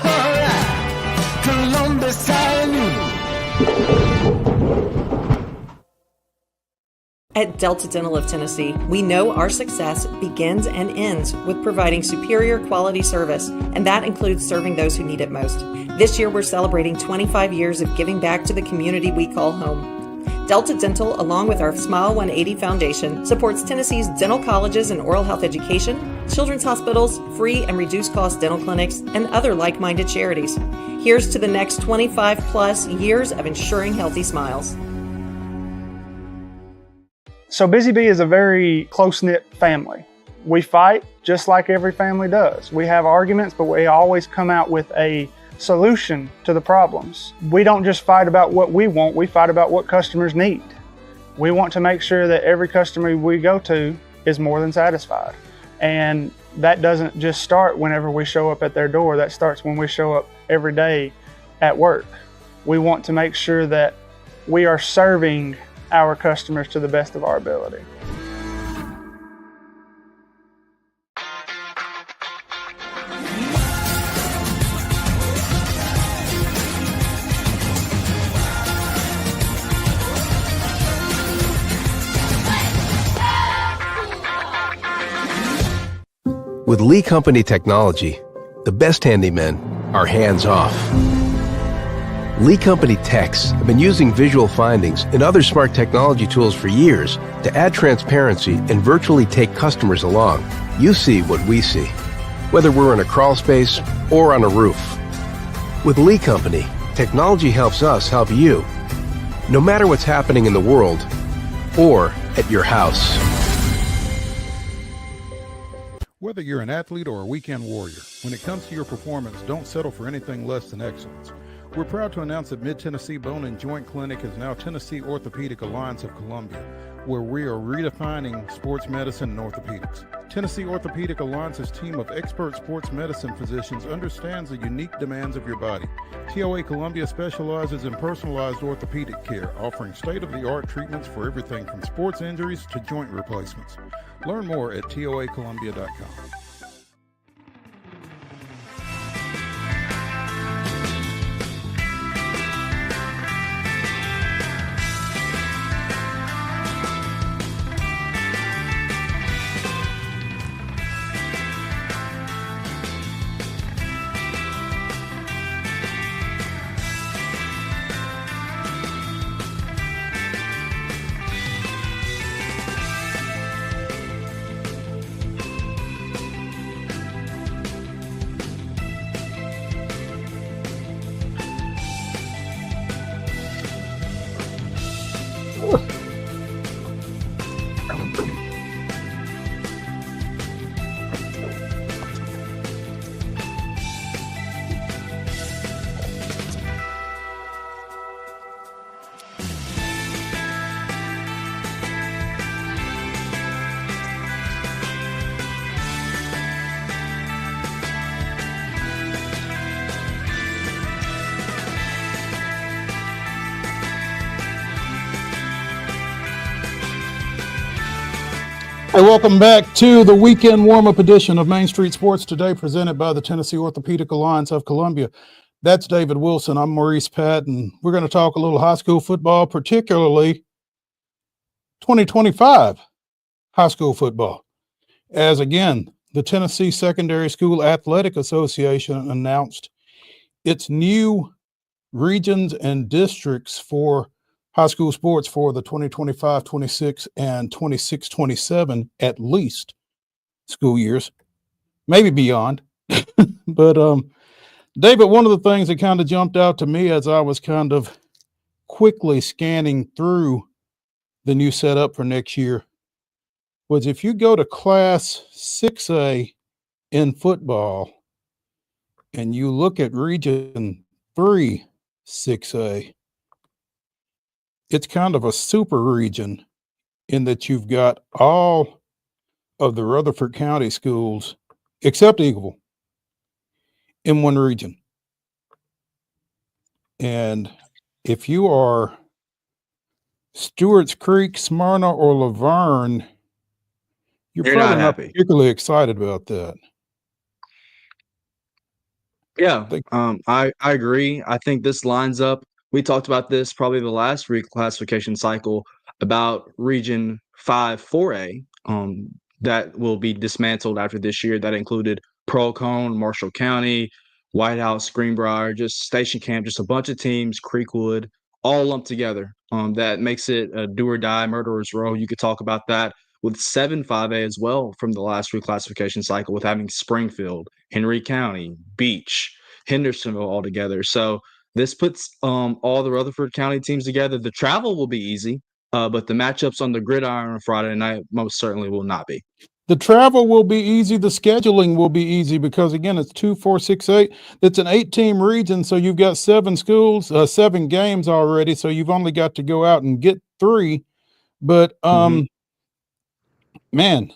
All right, Columbus Avenue. At Delta Dental of Tennessee, we know our success begins and ends with providing superior quality service, and that includes serving those who need it most. This year, we're celebrating 25 years of giving back to the community we call home. Delta Dental, along with our Smile 180 Foundation, supports Tennessee's dental colleges and oral health education, children's hospitals, free and reduced cost dental clinics, and other like-minded charities. Here's to the next 25 plus years of ensuring healthy smiles. So Busy Bee is a very close-knit family. We fight just like every family does. We have arguments, but we always come out with a solution to the problems. We don't just fight about what we want, we fight about what customers need. We want to make sure that every customer we go to is more than satisfied. And that doesn't just start whenever we show up at their door, that starts when we show up every day at work. We want to make sure that we are serving our customers to the best of our ability. With Lee Company technology, the best handymen are hands-off. Lee Company techs have been using visual findings and other smart technology tools for years to add transparency and virtually take customers along. You see what we see, whether we're in a crawl space or on a roof. With Lee Company, technology helps us help you, no matter what's happening in the world or at your house. Whether you're an athlete or a weekend warrior, when it comes to your performance, don't settle for anything less than excellence. We're proud to announce that Mid-Tennessee Bone and Joint Clinic is now Tennessee Orthopedic Alliance of Columbia, where we are redefining sports medicine and orthopedics. Tennessee Orthopedic Alliance's team of expert sports medicine physicians understands the unique demands of your body. TOA Columbia specializes in personalized orthopedic care, offering state-of-the-art treatments for everything from sports injuries to joint replacements. Learn more at toacolumbia.com. Hey, welcome back to the weekend warm-up edition of Main Street Sports today, presented by the Tennessee Orthopedic Alliance of Columbia. That's David Wilson. I'm Maurice Patton. We're going to talk a little high school football, particularly 2025 high school football. As again, the Tennessee Secondary School Athletic Association announced it's new regions and districts for high school sports for the 2025-26 and 26-27 at least school years, maybe beyond. But David, one of the things that kind of jumped out to me as I was kind of quickly scanning through the new setup for next year was if you go to Class 6A in football and you look at Region 3 6A, it's kind of a super region in that you've got all of the Rutherford County schools, except Eagleville, in one region. And if you are Stewart's Creek, Smyrna, or Laverne, you're probably not not happy. particularly excited about that. Yeah, I agree. I think this lines up. We talked about this probably the last reclassification cycle about Region 5 4A that will be dismantled after this year. That included Pearl-Cohn, Marshall County, White House, Greenbrier, just Station Camp, just a bunch of teams, Creekwood, all lumped together. That makes it a do or die murderer's row. You could talk about that with 7 5A as well from the last reclassification cycle with having Springfield, Henry County, Beach, Hendersonville all together. So this puts all the Rutherford County teams together. The travel will be easy, but the matchups on the gridiron on Friday night most certainly will not be. The travel will be easy. The scheduling will be easy because, again, it's 2, 4, 6, 8. It's an 8-team region, so you've got 7 schools, 7 games already, so you've only got to go out and get 3. But, man,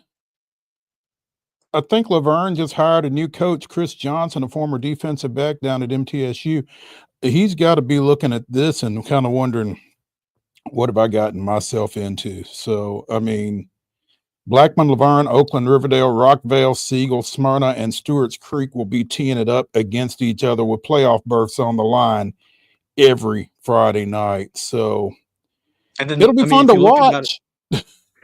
I think Laverne just hired a new coach, Chris Johnson, a former defensive back down at MTSU. He's got to be looking at this and kind of wondering, what have I gotten myself into? So, I mean, Blackman, Laverne, Oakland, Riverdale, Rockvale, Siegel, Smyrna, and Stewart's Creek will be teeing it up against each other with playoff berths on the line every Friday night. So And then it'll be fun to watch.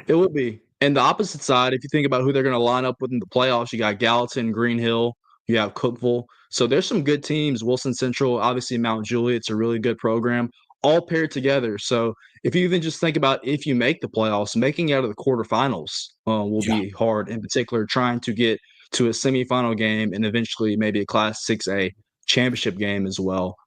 It would be. And the opposite side, if you think about who they're going to line up with in the playoffs, you got Gallatin, Green Hill, you have Cookeville. So there's some good teams. Wilson Central, obviously Mount Juliet, it's a really good program, all paired together. So if you even just think about if you make the playoffs, making it out of the quarterfinals will be hard. In particular, trying to get to a semifinal game and eventually maybe a Class 6A championship game as well.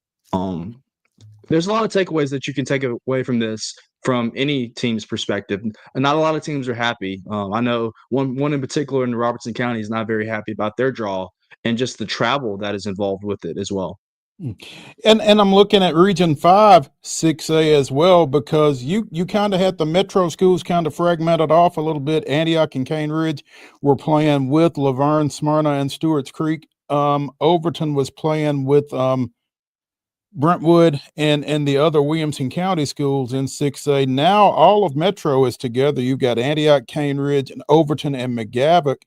There's a lot of takeaways that you can take away from this from any team's perspective. And not a lot of teams are happy. I know one in particular in Robertson County is not very happy about their draw and just the travel that is involved with it as well. And I'm looking at Region 5 6A as well, because you kind of had the metro schools kind of fragmented off a little bit. Antioch and Cane Ridge were playing with Laverne, Smyrna, and Stewart's Creek. Overton was playing with Brentwood and the other Williamson County schools in 6A. Now all of Metro is together. You've got Antioch, Cane Ridge, and Overton and McGavock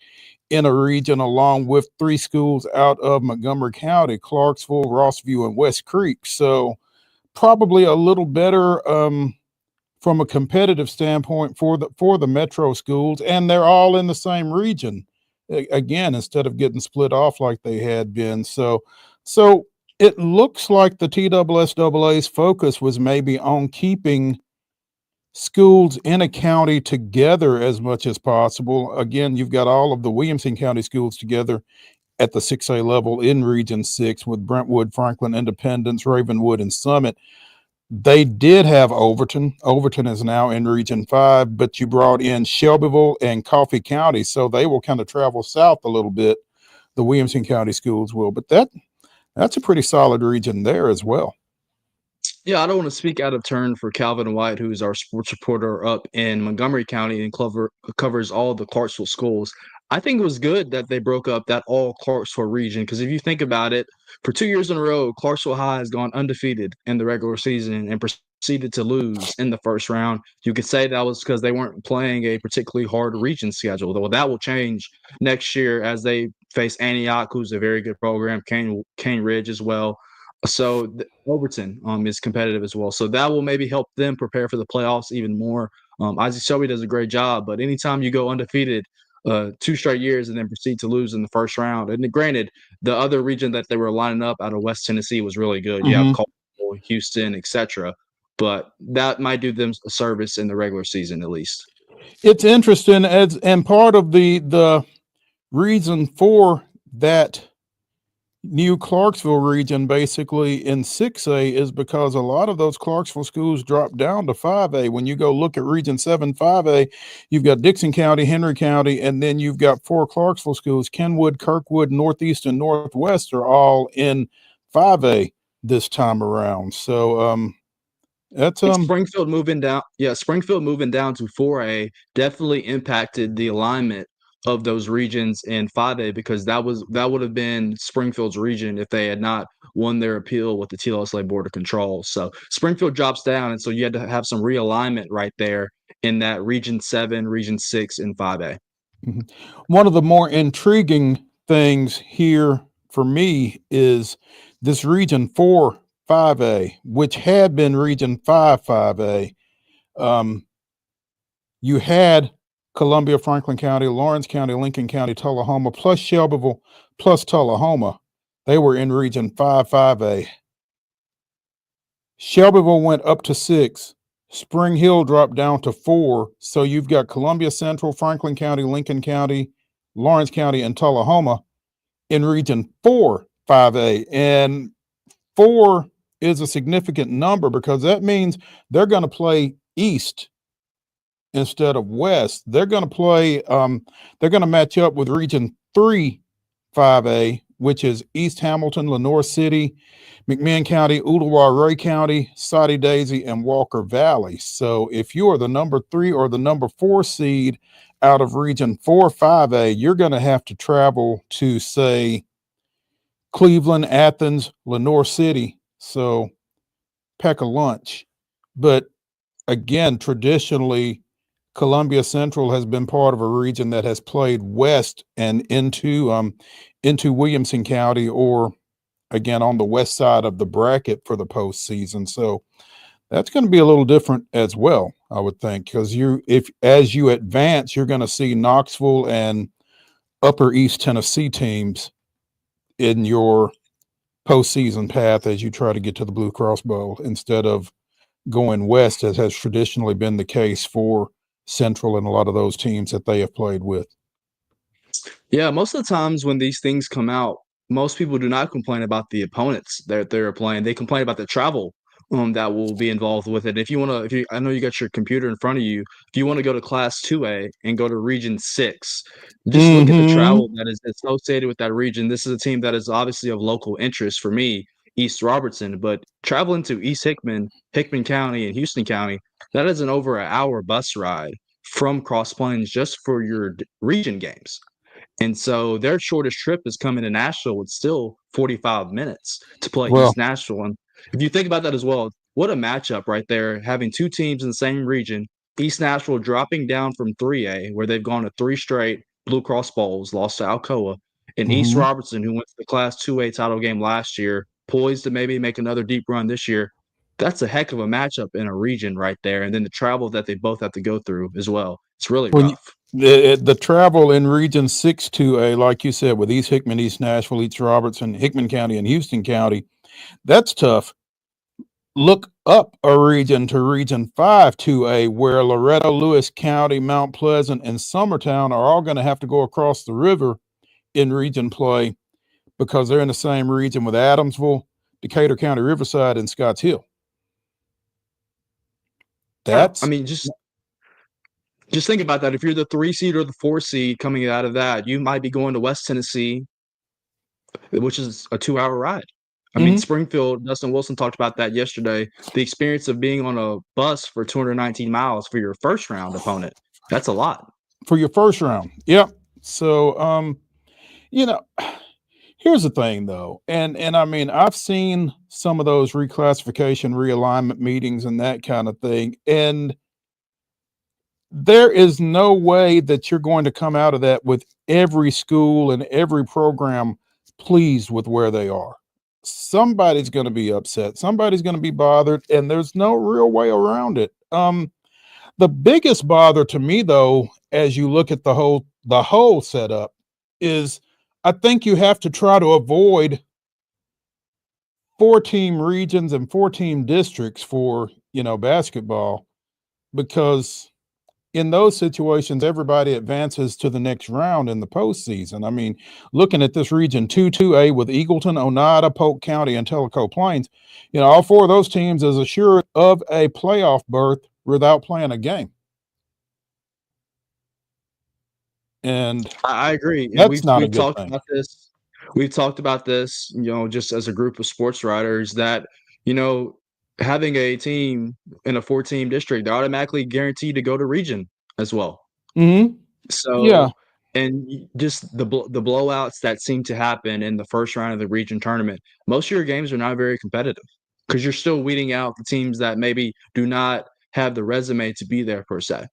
in a region, along with 3 schools out of Montgomery County, Clarksville, Rossview, and West Creek. So probably a little better from a competitive standpoint for the Metro schools, and they're all in the same region again, instead of getting split off like they had been. So it looks like the TSSAA's focus was maybe on keeping schools in a county together as much as possible. Again, you've got all of the Williamson County schools together at the 6A level in Region 6 with Brentwood, Franklin, Independence, Ravenwood, and Summit. They did have Overton. Overton is now in Region 5, but you brought in Shelbyville and Coffee County, so they will kind of travel south a little bit. The Williamson County schools will, but that's a pretty solid region there as well. Yeah, I don't want to speak out of turn for Calvin White, who is our sports reporter up in Montgomery County and covers all the Clarksville schools. I think it was good that they broke up that all Clarksville region, because if you think about it, for 2 years in a row, Clarksville High has gone undefeated in the regular season and proceeded to lose in the first round. You could say that was because they weren't playing a particularly hard region schedule. Well, that will change next year as they face Antioch, who's a very good program, Cane Ridge as well. So Overton is competitive as well. So that will maybe help them prepare for the playoffs even more. Isaac Shelby does a great job, but anytime you go undefeated, 2 straight years and then proceed to lose in the first round. And granted, the other region that they were lining up out of West Tennessee was really good. You have Colville, Houston, etc. But that might do them a service in the regular season at least. It's interesting, and part of the reason for that new Clarksville region basically in 6A is because a lot of those Clarksville schools dropped down to 5A. When you go look at Region 7 5A, you've got Dixon County, Henry County, and then you've got 4 Clarksville schools. Kenwood, Kirkwood, Northeast, and Northwest are all in 5A this time around. So that's Springfield moving down. Yeah, Springfield moving down to 4A definitely impacted the alignment of those regions in 5A, because that would have been Springfield's region if they had not won their appeal with the TLSA Board of Control. So Springfield drops down, and so you had to have some realignment right there in that Region 7, Region 6, and 5A. One of the more intriguing things here for me is this Region 4 5A, which had been Region 5 5A. You had Columbia, Franklin County, Lawrence County, Lincoln County, Tullahoma, plus Shelbyville, plus Tullahoma. They were in Region 5 5A. Shelbyville went up to 6. Spring Hill dropped down to 4. So you've got Columbia Central, Franklin County, Lincoln County, Lawrence County, and Tullahoma in Region 4 5A. And 4 is a significant number because that means they're going to play east instead of west. They're going to play, they're going to match up with Region 3 5A, which is East Hamilton, Lenoir City, McMinn County, Ooltewah, Ray County, Soddy Daisy, and Walker Valley. So if you are the number 3 or the number 4 seed out of Region 4 5A, you're going to have to travel to, say, Cleveland, Athens, Lenoir City. So pack a lunch. But again, traditionally, Columbia Central has been part of a region that has played west and into Williamson County, or again on the west side of the bracket for the postseason. So that's going to be a little different as well, I would think, because as you advance, you're going to see Knoxville and Upper East Tennessee teams in your postseason path as you try to get to the Blue Cross Bowl instead of going west, as has traditionally been the case for Central and a lot of those teams that they have played with. Yeah, most of the times when these things come out, most people do not complain about the opponents that they're playing. They complain about the travel that will be involved with it. I know you got your computer in front of you. If you want to go to Class 2A and go to Region 6, just look at the travel that is associated with that region. This is a team that is obviously of local interest for me, East Robertson, but traveling to East Hickman, Hickman County, and Houston County, that is an over an hour bus ride from Cross Plains just for your region games. And so their shortest trip is coming to Nashville with still 45 minutes to play East Nashville. And if you think about that as well, what a matchup right there, having 2 teams in the same region, East Nashville dropping down from 3A, where they've gone to 3 straight Blue Cross Bowls, lost to Alcoa, and East Robertson, who went to the Class 2A title game last year, poised to maybe make another deep run this year. That's a heck of a matchup in a region right there. And then the travel that they both have to go through as well. It's really rough. The travel in Region 6 2A, like you said, with East Hickman, East Nashville, East Robertson, Hickman County, and Houston County, that's tough. Look up a region to Region 5 2A, where Loretto, Lewis County, Mount Pleasant, and Summertown are all going to have to go across the river in region play because they're in the same region with Adamsville, Decatur County, Riverside, and Scotts Hill. I mean, just think about that. If you're the 3 seed or the 4 seed coming out of that, you might be going to West Tennessee, which is a 2-hour ride. I mean, Springfield, Dustin Wilson talked about that yesterday. The experience of being on a bus for 219 miles for your first round opponent. That's a lot. For your first round. Yep. So, here's the thing though. And I mean, I've seen some of those reclassification, realignment meetings and that kind of thing. And there is no way that you're going to come out of that with every school and every program pleased with where they are. Somebody's going to be upset. Somebody's going to be bothered, and there's no real way around it. The biggest bother to me, though, as you look at the whole the whole setup is I think you have to try to avoid 4-team regions and 4-team districts for, basketball, because in those situations, everybody advances to the next round in the postseason. I mean, looking at this region 2A with Eagleton, Oneida, Polk County, and Tellico Plains, all 4 of those teams is assured of a playoff berth without playing a game. And I agree. And that's not a we've good talked thing. about this. We've talked about this, just as a group of sports writers that, having a team in a 4-team district, they're automatically guaranteed to go to region as well. Mm-hmm. So, Yeah. and just the blowouts that seem to happen in the first round of the region tournament, most of your games are not very competitive because you're still weeding out the teams that maybe do not have the resume to be there per se.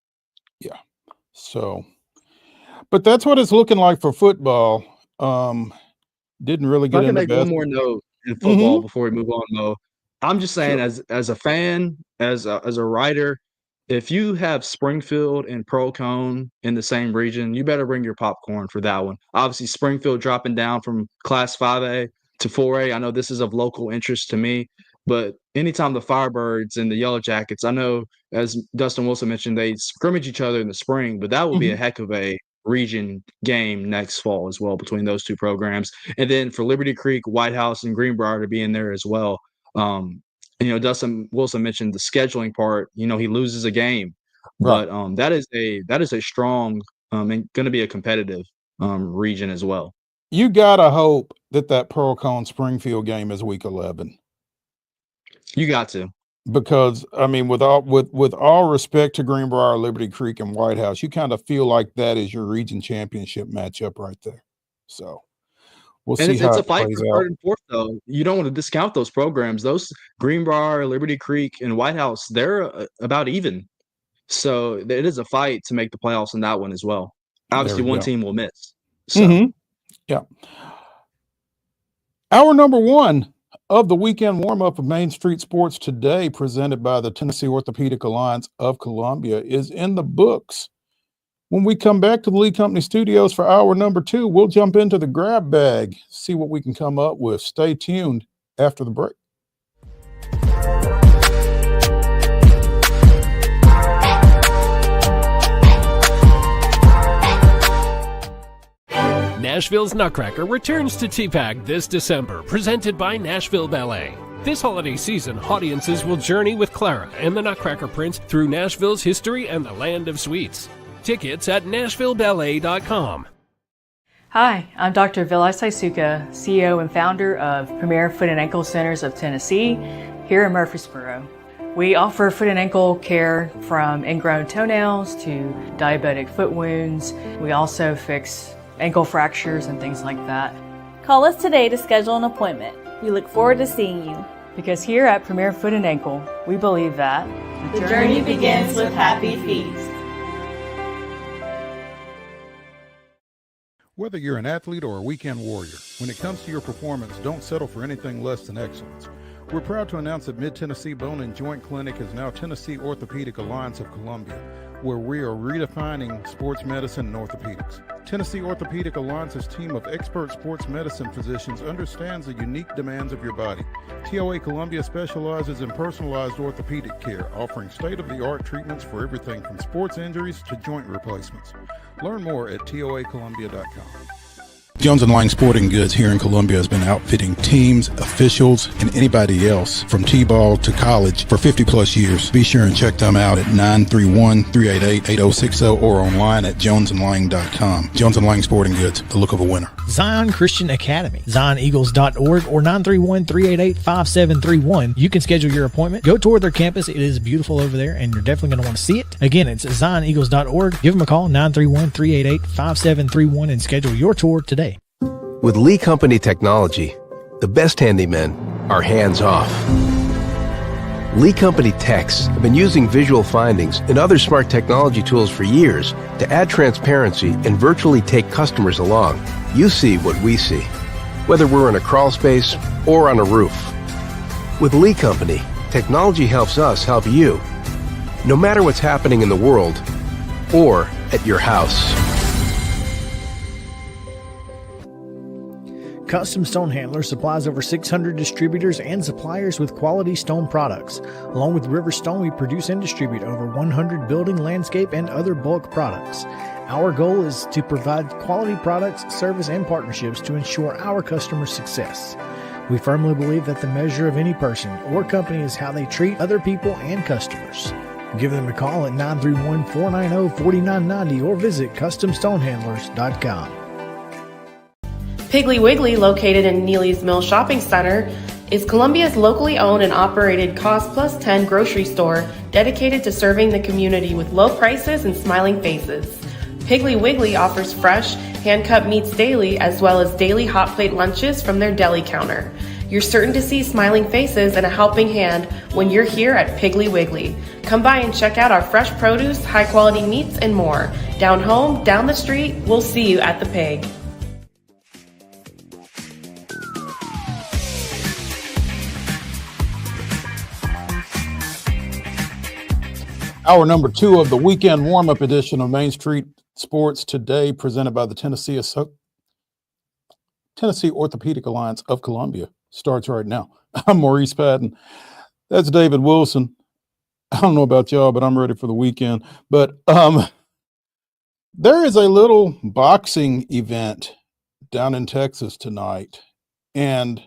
Yeah. So, but that's what it's looking like for football. Didn't really If I get can into make one more note in football before we move on, Mo. I'm just saying, as a fan, as a writer, if you have Springfield and Pearl Cone in the same region, you better bring your popcorn for that one. Obviously, Springfield dropping down from Class 5A to 4A. I know this is of local interest to me, but anytime the Firebirds and the Yellow Jackets, I know, as Dustin Wilson mentioned, they scrimmage each other in the spring, but that will be a heck of a region game next fall as well between those 2 programs. And then for Liberty Creek, White House, and Greenbrier to be in there as well. Dustin Wilson mentioned the scheduling part. He loses a game, but that is a strong and going to be a competitive region as well. You gotta hope that Pearl Cone Springfield game is week 11. You got to, because I mean, with all respect to Greenbrier, Liberty Creek, and White House, you kind of feel like that is your region championship matchup right there. So. We'll see how it's a it fight plays for out. 3rd and 4th, though. You don't want to discount those programs. Those Greenbrier, Liberty Creek, and White House, they're about even. So it is a fight to make the playoffs in that one as well. Obviously, one team will miss. So. Yeah. Hour number 1 of the weekend warm-up of Main Street Sports today, presented by the Tennessee Orthopedic Alliance of Columbia, is in the books. When we come back to the Lee Company Studios for hour number 2, we'll jump into the grab bag, see what we can come up with. Stay tuned after the break. Nashville's Nutcracker returns to TPAC this December, presented by Nashville Ballet. This holiday season, audiences will journey with Clara and the Nutcracker Prince through Nashville's history and the land of sweets. Tickets at NashvilleBallet.com. Hi, I'm Dr. Vilay Saisuka, CEO and founder of Premier Foot and Ankle Centers of Tennessee here in Murfreesboro. We offer foot and ankle care from ingrown toenails to diabetic foot wounds. We also fix ankle fractures and things like that. Call us today to schedule an appointment. We look forward to seeing you. Because here at Premier Foot and Ankle, we believe that the journey begins with happy feet. Whether you're an athlete or a weekend warrior, when it comes to your performance, don't settle for anything less than excellence. We're proud to announce that Mid-Tennessee Bone and Joint Clinic is now Tennessee Orthopedic Alliance of Columbia, where we are redefining sports medicine and orthopedics. Tennessee Orthopedic Alliance's team of expert sports medicine physicians understands the unique demands of your body. TOA Columbia specializes in personalized orthopedic care, offering state-of-the-art treatments for everything from sports injuries to joint replacements. Learn more at toacolumbia.com. Jones & Lang Sporting Goods here in Columbia has been outfitting teams, officials, and anybody else from T-ball to college for 50 plus years. Be sure and check them out at 931-388-8060 or online at jonesandlang.com. Jones & Lang Sporting Goods, the look of a winner. Zion Christian Academy, zioneagles.org or 931-388-5731. You can schedule your appointment. Go tour their campus. It is beautiful over there, and you're definitely going to want to see it. Again, it's zioneagles.org. Give them a call, 931-388-5731, and schedule your tour today. With Lee Company technology, the best handymen are hands-off. Lee Company techs have been using visual findings and other smart technology tools for years to add transparency and virtually take customers along. You see what we see, whether we're in a crawl space or on a roof. With Lee Company, technology helps us help you, no matter what's happening in the world or at your house. Custom Stone Handler supplies over 600 distributors and suppliers with quality stone products. Along with River Stone, we produce and distribute over 100 building, landscape, and other bulk products. Our goal is to provide quality products, service, and partnerships to ensure our customers' success. We firmly believe that the measure of any person or company is how they treat other people and customers. Give them a call at 931-490-4990 or visit CustomStonehandlers.com. Piggly Wiggly, located in Neely's Mill Shopping Center, is Columbia's locally owned and operated Cost Plus 10 grocery store dedicated to serving the community with low prices and smiling faces. Piggly Wiggly offers fresh, hand-cut meats daily as well as daily hot plate lunches from their deli counter. You're certain to see smiling faces and a helping hand when you're here at Piggly Wiggly. Come by and check out our fresh produce, high-quality meats, and more. Down home, down the street, we'll see you at the Pig. Hour number 2 of the weekend warm-up edition of Main Street Sports Today, presented by the Tennessee Orthopedic Alliance of Columbia, starts right now. I'm Maurice Patton. That's David Wilson. I don't know about y'all, but I'm ready for the weekend. But there is a little boxing event down in Texas tonight. And,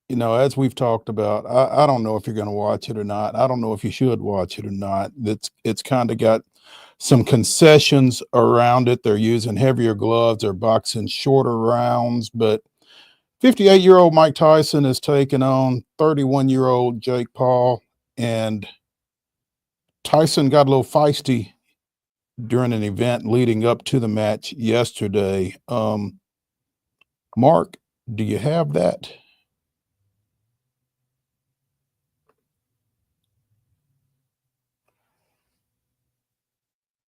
you know, as we've talked about, I don't know if you're going to watch it or not. I don't know if you should watch it or not. It's kind of got some concessions around it. They're using heavier gloves. They're boxing shorter rounds. But 58-year-old Mike Tyson is taking on 31-year-old Jake Paul. And Tyson got a little feisty during an event leading up to the match yesterday. Mark, do you have that?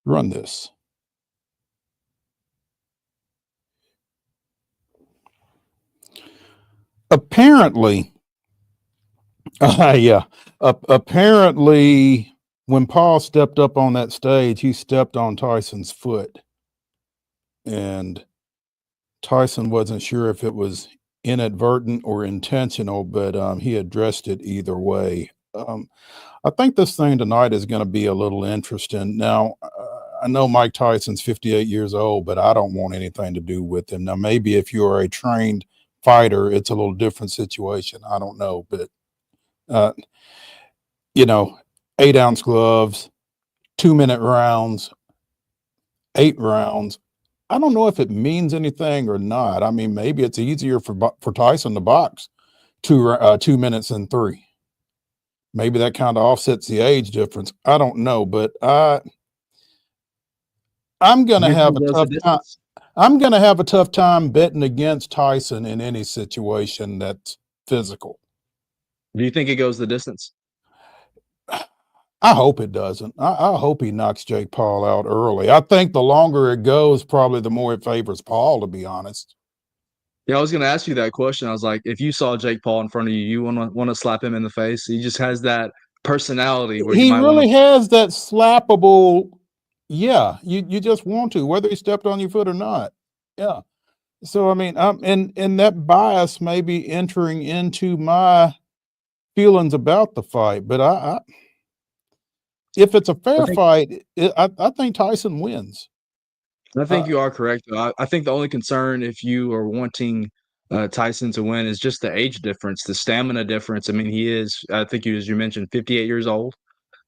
Run this. Apparently, apparently when Paul stepped up on that stage, he stepped on Tyson's foot. And Tyson wasn't sure if it was inadvertent or intentional, but he addressed it either way. I think this thing tonight is going to be a little interesting. Now, I know Mike Tyson's 58 years old, but I don't want anything to do with him. Now, maybe if you are a trained fighter, it's a little different situation. I don't know, but, 8-ounce gloves, 2-minute rounds, 8 rounds. I don't know if it means anything or not. I mean, maybe it's easier for Tyson to box 2 minutes than 3. Maybe that kind of offsets the age difference. I don't know, but I'm going to have a tough time. I'm going to have a tough time betting against Tyson in any situation that's physical. Do you think it goes the distance? I hope it doesn't. I hope he knocks Jake Paul out early. I think the longer it goes, probably the more it favors Paul, to be honest. Yeah, I was going to ask you that question. I was like, if you saw Jake Paul in front of you, you want to slap him in the face? He just has that personality where he you might really has that slappable. Yeah, you just want to, whether he stepped on your foot or not. Yeah. So I mean, and that bias may be entering into my feelings about the fight, but I if it's a fair fight, I think Tyson wins. I think you are correct. I think the only concern, if you are wanting Tyson to win, is just the age difference, the stamina difference. I mean, he is, I think as you mentioned, 58 years old.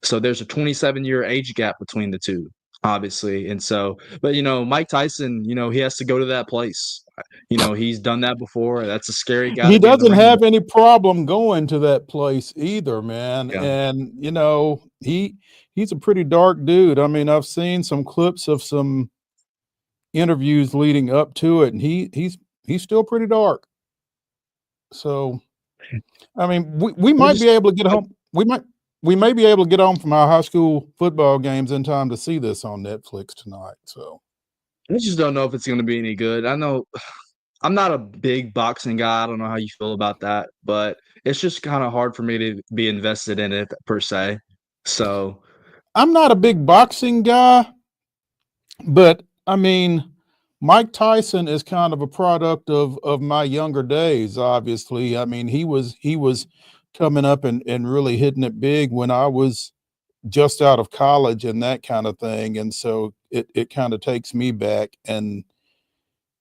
So there's a 27-year age gap between the two, obviously. And so, but, Mike Tyson, he has to go to that place. He's done that before. That's a scary guy. He doesn't have any problem going to that place either, man. Yeah. And, he's a pretty dark dude. I mean, I've seen some clips of some interviews leading up to it, and he's still pretty dark. So, I mean, we might be able to get home. We may be able to get home from our high school football games in time to see this on Netflix tonight. So, I just don't know if it's going to be any good. I know I'm not a big boxing guy. I don't know how you feel about that, but it's just kind of hard for me to be invested in it per se. So, I'm not a big boxing guy, but I mean, Mike Tyson is kind of a product of my younger days. Obviously, I mean, he was coming up and really hitting it big when I was just out of college and that kind of thing. And so it kind of takes me back, and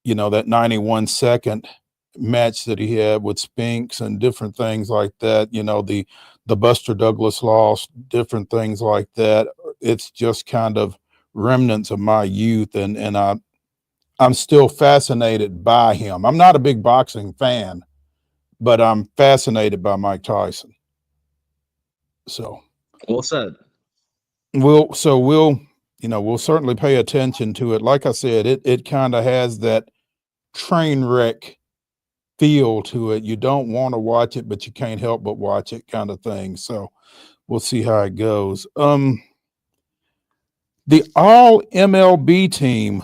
that 91-second match that he had with Spinks and different things like that, the Buster Douglas loss, different things like that. It's just kind of remnants of my youth, and I'm still fascinated by him. I'm not a big boxing fan, but I'm fascinated by Mike Tyson. So well said. We'll certainly pay attention to it. Like I said, it kind of has that train wreck feel to it. You don't want to watch it, but you can't help but watch it, kind of thing. So we'll see how it goes. The all MLB team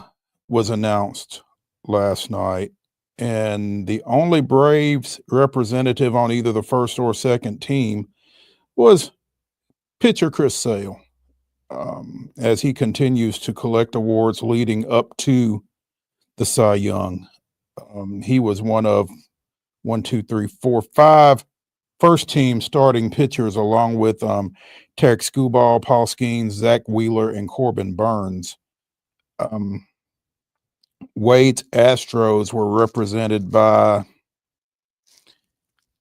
was announced last night, and the only Braves representative on either the first or second team was pitcher Chris Sale, as he continues to collect awards leading up to the Cy Young. He was one of 5 first team starting pitchers, along with Tarek Skubal, Paul Skeens, Zach Wheeler, and Corbin Burns. Wade's Astros were represented by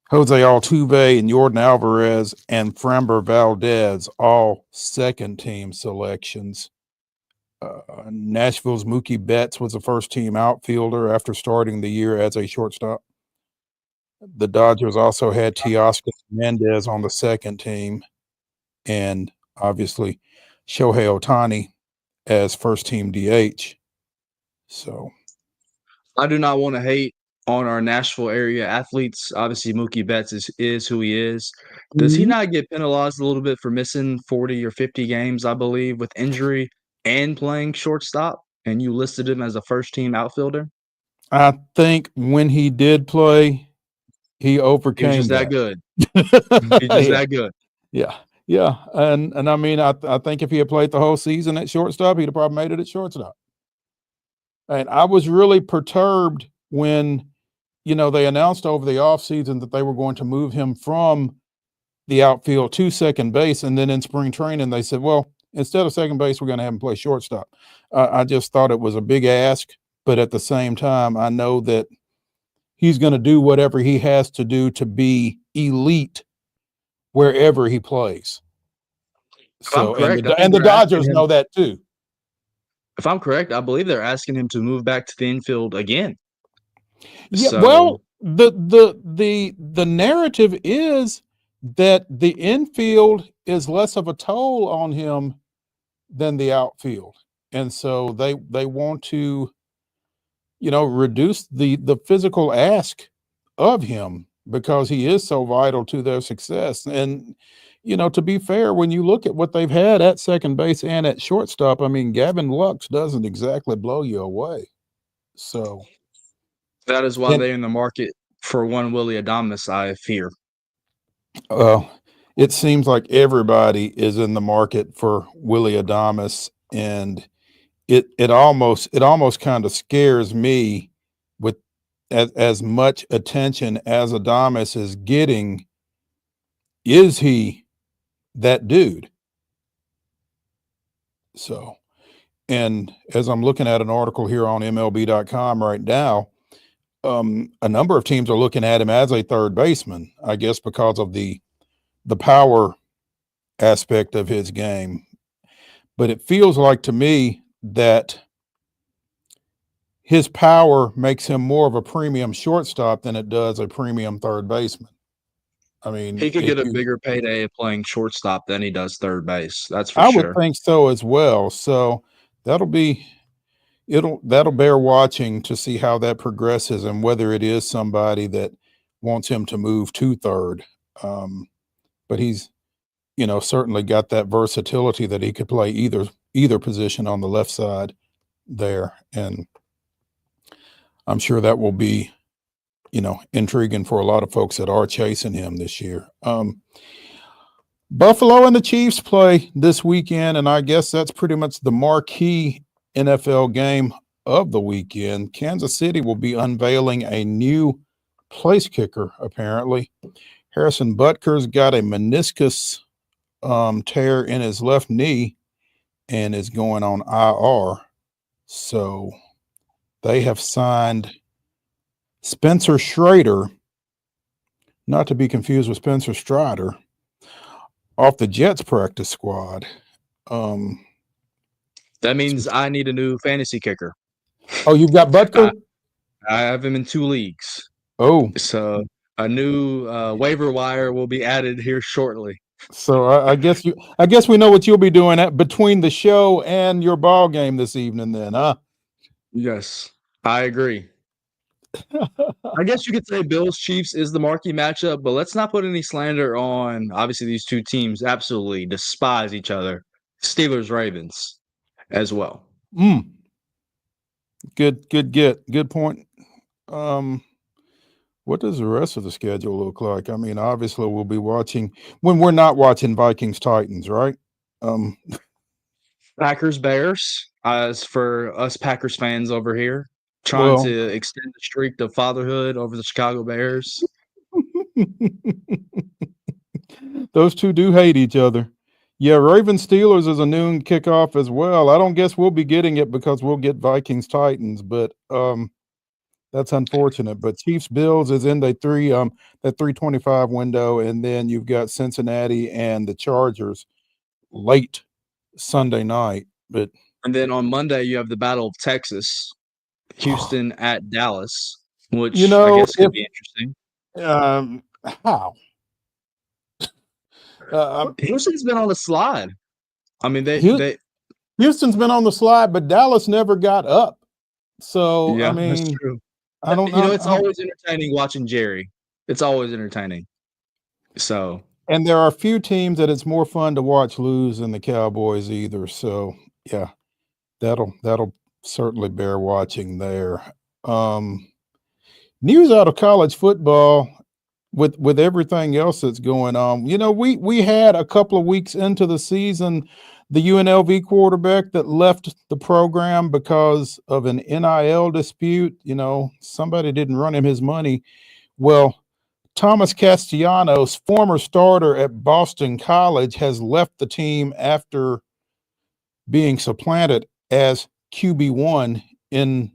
Jose Altuve and Jordan Alvarez and Framber Valdez, all second team selections. Nashville's Mookie Betts was a first team outfielder after starting the year as a shortstop. The Dodgers also had Teoscar Mendez on the second team, and obviously Shohei Ohtani as first team DH. So I do not want to hate on our Nashville area athletes. Obviously, Mookie Betts is who he is. Does he not get penalized a little bit for missing 40 or 50 games, I believe, with injury and playing shortstop? And you listed him as a first-team outfielder? I think when he did play, he overcame He was just that good. He's just that good. Yeah. And I mean, I think if he had played the whole season at shortstop, he'd have probably made it at shortstop. And I was really perturbed when, they announced over the offseason that they were going to move him from the outfield to second base. And then in spring training, they said, well, instead of second base, we're going to have him play shortstop. I just thought it was a big ask. But at the same time, I know that he's going to do whatever he has to do to be elite wherever he plays. So, and the Dodgers know that too. If I'm correct, I believe they're asking him to move back to the infield again. Yeah, well, the narrative is that the infield is less of a toll on him than the outfield, and so they want to, reduce the physical ask of him because he is so vital to their success. And to be fair, when you look at what they've had at second base and at shortstop, I mean, Gavin Lux doesn't exactly blow you away. So that is why they're in the market for one Willy Adames, I fear. It seems like everybody is in the market for Willy Adames, and it almost kind of scares me with as much attention as Adames is getting. Is he that dude? So, and as I'm looking at an article here on MLB.com right now, a number of teams are looking at him as a third baseman, I guess because of the power aspect of his game. But it feels like to me that his power makes him more of a premium shortstop than it does a premium third baseman. I mean, he could get a bigger payday playing shortstop than he does third base. That's for sure. I would think so as well. So that'll bear watching to see how that progresses and whether it is somebody that wants him to move to third. But he's, certainly got that versatility that he could play either position on the left side there. And I'm sure that will be, intriguing for a lot of folks that are chasing him this year. Buffalo and the Chiefs play this weekend, and I guess that's pretty much the marquee NFL game of the weekend. Kansas City will be unveiling a new place kicker, apparently. Harrison Butker's got a meniscus tear in his left knee and is going on IR. So they have signed Spencer Schrader, not to be confused with Spencer Strider, off the Jets practice squad. That means I need a new fantasy kicker. Oh, you've got Butker? I have him in 2 leagues. Oh. So a new waiver wire will be added here shortly. So I guess we know what you'll be doing between the show and your ball game this evening then, huh? Yes, I agree. I guess you could say Bills Chiefs is the marquee matchup, but let's not put any slander on. Obviously, these two teams absolutely despise each other. Steelers Ravens as well. Good point. What does the rest of the schedule look like? I mean, obviously we'll be watching when we're not watching Vikings Titans, right? Packers Bears. As for us Packers fans over here, trying to extend the streak to fatherhood over the Chicago Bears. Those two do hate each other. Yeah, Ravens Steelers is a noon kickoff as well. I don't guess we'll be getting it because we'll get Vikings Titans, but that's unfortunate. But Chiefs Bills is in that 325 window, and then you've got Cincinnati and the Chargers late Sunday night. And then on Monday you have the Battle of Texas, Houston at Dallas, which I guess could be interesting. How? Houston's been on the slide. I mean, Houston's been on the slide, but Dallas never got up. So yeah, I mean, that's true. I don't know. It's always entertaining watching Jerry. It's always entertaining. So, and there are a few teams that it's more fun to watch lose than the Cowboys either. So yeah, that'll certainly bear watching there. News out of college football. With everything else that's going on, we had a couple of weeks into the season, the UNLV quarterback that left the program because of an NIL dispute. Somebody didn't run him his money. Well, Thomas Castellanos, former starter at Boston College, has left the team after being supplanted as QB1 in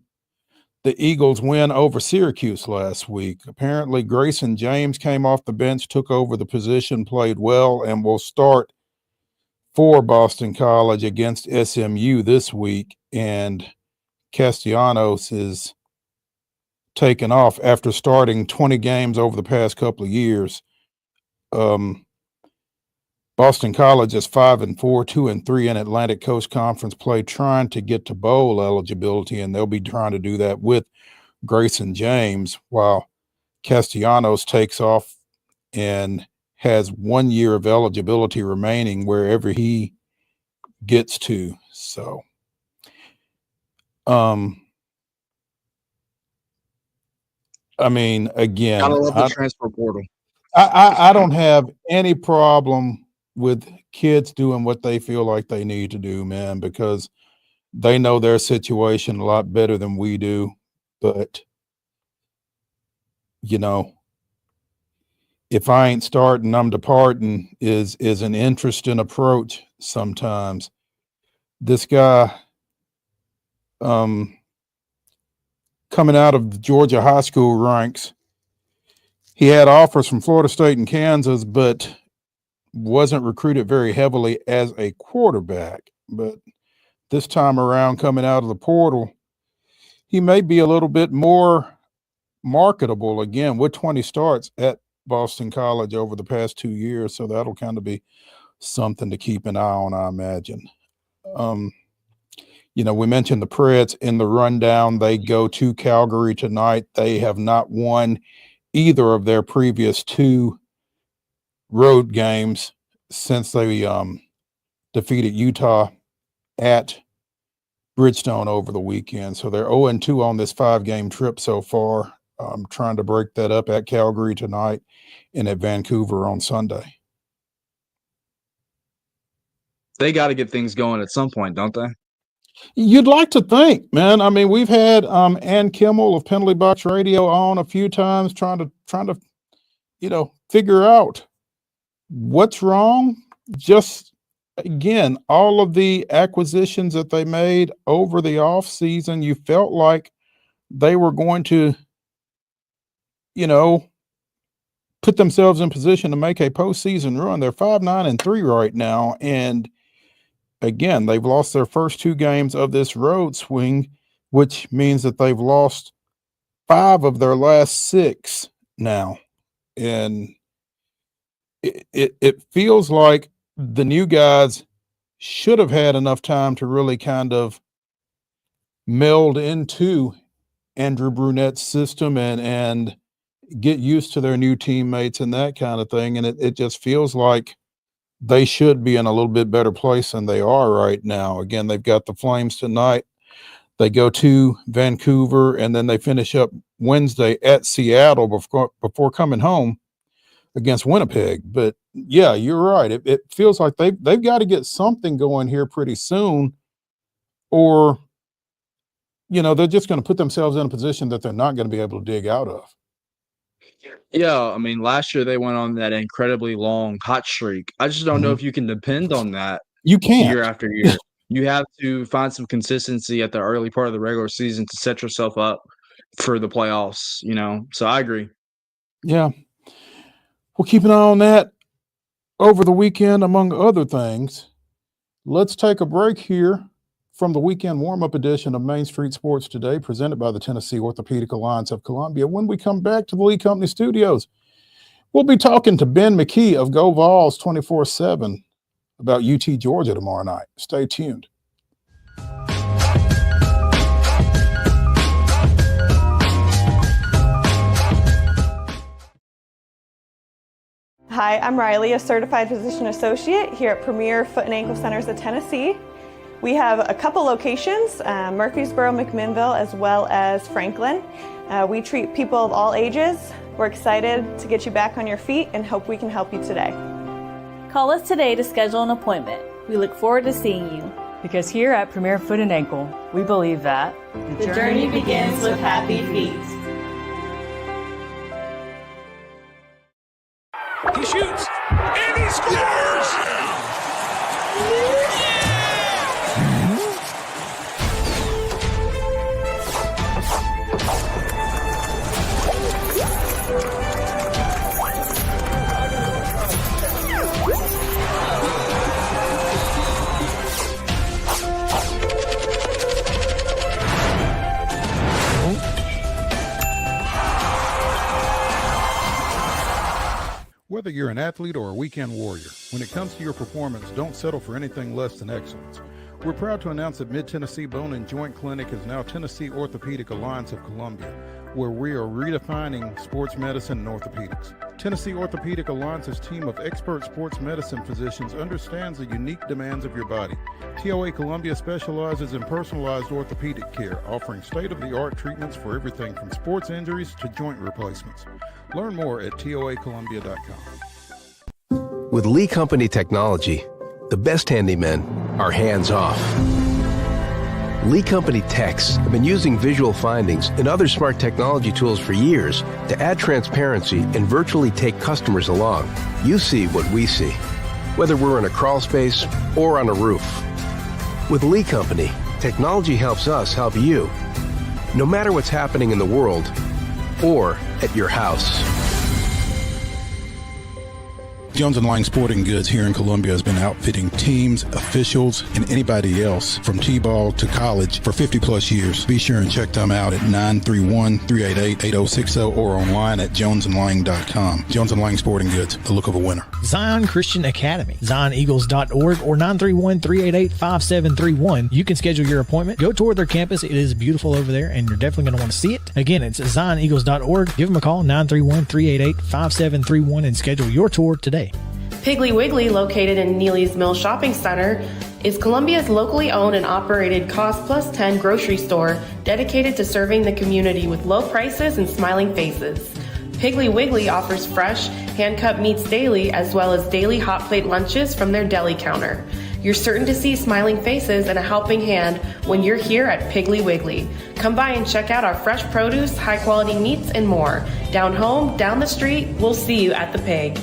the Eagles' win over Syracuse last week. Apparently, Grayson James came off the bench, took over the position, played well, and will start for Boston College against SMU this week. And Castellanos is taken off after starting 20 games over the past couple of years. Boston College is 5-4, 2-3 in Atlantic Coast Conference play, trying to get to bowl eligibility, and they'll be trying to do that with Grayson James, while Castellanos takes off and has 1 year of eligibility remaining wherever he gets to. So, I mean, again, gotta love the transfer portal. I don't have any problem with kids doing what they feel like they need to do, man, because they know their situation a lot better than we do. But, if I ain't starting, I'm departing is an interesting approach sometimes. This guy coming out of the Georgia high school ranks, he had offers from Florida State and Kansas, but wasn't recruited very heavily as a quarterback. But this time around, coming out of the portal, he may be a little bit more marketable again with 20 starts at Boston College over the past 2 years. So that'll kind of be something to keep an eye on, I imagine. We mentioned the Preds in the rundown. They go to Calgary tonight. They have not won either of their previous 2 road games since they defeated Utah at Bridgestone over the weekend. So they're 0-2 on this 5-game trip so far. I'm trying to break that up at Calgary tonight and at Vancouver on Sunday. They got to get things going at some point, don't they? You'd like to think, man. I mean, we've had Ann Kimmel of Penalty Box Radio on a few times trying to figure out what's wrong. Just again, all of the acquisitions that they made over the off season, you felt like they were going to, put themselves in position to make a postseason run. They're 5-9-3 right now, and again, they've lost their first 2 games of this road swing, which means that they've lost 5 of their last 6 now. And it feels like the new guys should have had enough time to really kind of meld into Andrew Brunette's system and get used to their new teammates and that kind of thing. And it just feels like they should be in a little bit better place than they are right now. Again, they've got the Flames tonight. They go to Vancouver, and then they finish up Wednesday at Seattle before coming home against Winnipeg. But yeah, you're right. It feels like they've got to get something going here pretty soon, or they're just going to put themselves in a position that they're not going to be able to dig out of. Yeah, I mean, last year they went on that incredibly long hot streak. I just don't know if you can depend on that. You can't. Year after year. You have to find some consistency at the early part of the regular season to set yourself up for the playoffs, So I agree. Yeah. We'll keep an eye on that over the weekend, among other things. Let's take a break here from the weekend warm-up edition of Main Street Sports Today, presented by the Tennessee Orthopedic Alliance of Columbia. When we come back to the Lee Company studios, we'll be talking to Ben McKee of Go Vols 24/7 about UT Georgia tomorrow night. Stay tuned. Hi, I'm Riley, a certified physician associate here at Premier Foot and Ankle Centers of Tennessee. We have a couple locations, Murfreesboro, McMinnville, as well as Franklin. We treat people of all ages. We're excited to get you back on your feet and hope we can help you today. Call us today to schedule an appointment. We look forward to seeing you. Because here at Premier Foot and Ankle, we believe that the journey begins with happy feet. He shoots, and he scores! Whether you're an athlete or a weekend warrior, when it comes to your performance, don't settle for anything less than excellence. We're proud to announce that Mid-Tennessee Bone and Joint Clinic is now Tennessee Orthopedic Alliance of Columbia, where we are redefining sports medicine and orthopedics. Tennessee Orthopedic Alliance's team of expert sports medicine physicians understands the unique demands of your body. TOA Columbia specializes in personalized orthopedic care, offering state-of-the-art treatments for everything from sports injuries to joint replacements. Learn more at toacolumbia.com. With Lee Company technology, the best handymen are hands-off. Lee Company techs have been using visual findings and other smart technology tools for years to add transparency and virtually take customers along. You see what we see, whether we're in a crawl space or on a roof. With Lee Company, technology helps us help you, no matter what's happening in the world or at your house. Jones & Lang Sporting Goods here in Columbia has been outfitting teams, officials, and anybody else from T-ball to college for 50 plus years. Be sure and check them out at 931-388-8060 or online at jonesandlang.com. Jones & Lang Sporting Goods, the look of a winner. Zion Christian Academy, zioneagles.org or 931-388-5731. You can schedule your appointment. Go tour their campus. It is beautiful over there, and you're definitely going to want to see it. Again, it's zioneagles.org. Give them a call, 931-388-5731, and schedule your tour today. Piggly Wiggly, located in Neely's Mill Shopping Center, is Columbia's locally owned and operated Cost Plus 10 grocery store dedicated to serving the community with low prices and smiling faces. Piggly Wiggly offers fresh, hand-cut meats daily as well as daily hot plate lunches from their deli counter. You're certain to see smiling faces and a helping hand when you're here at Piggly Wiggly. Come by and check out our fresh produce, high-quality meats, and more. Down home, down the street, we'll see you at the Pig.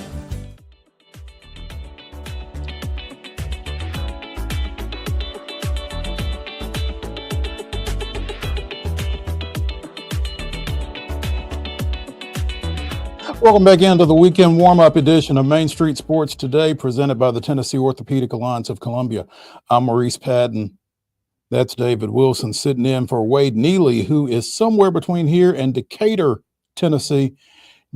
Welcome back into the weekend warm-up edition of Main Street Sports Today, presented by the Tennessee Orthopedic Alliance of Columbia. I'm Maurice Patton. That's David Wilson sitting in for Wade Neely, who is somewhere between here and Decatur, Tennessee,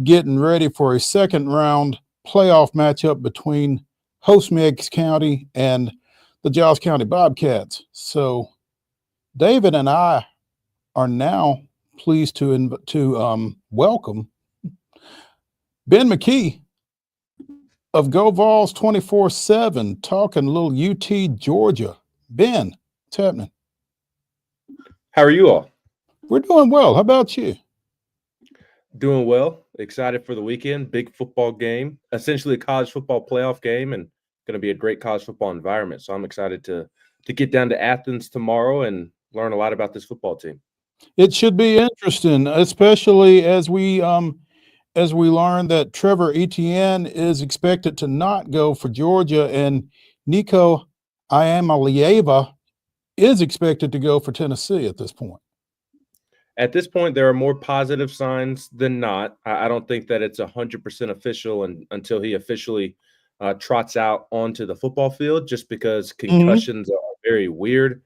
getting ready for a second-round playoff matchup between host Meigs County and the Giles County Bobcats. So David and I are now pleased to welcome Ben McKee of Go Vols 24/7, talking a little UT Georgia. Ben, what's happening? How are you all? We're doing well. How about you? Doing well. Excited for the weekend. Big football game, essentially a college football playoff game, and going to be a great college football environment. So I'm excited to get down to Athens tomorrow and learn a lot about this football team. It should be interesting, especially as we learn that Trevor Etienne is expected to not go for Georgia, and Nico Iamaleava is expected to go for Tennessee at this point. At this point, there are more positive signs than not. I don't think that it's 100% official until he officially trots out onto the football field, just because concussions are very weird.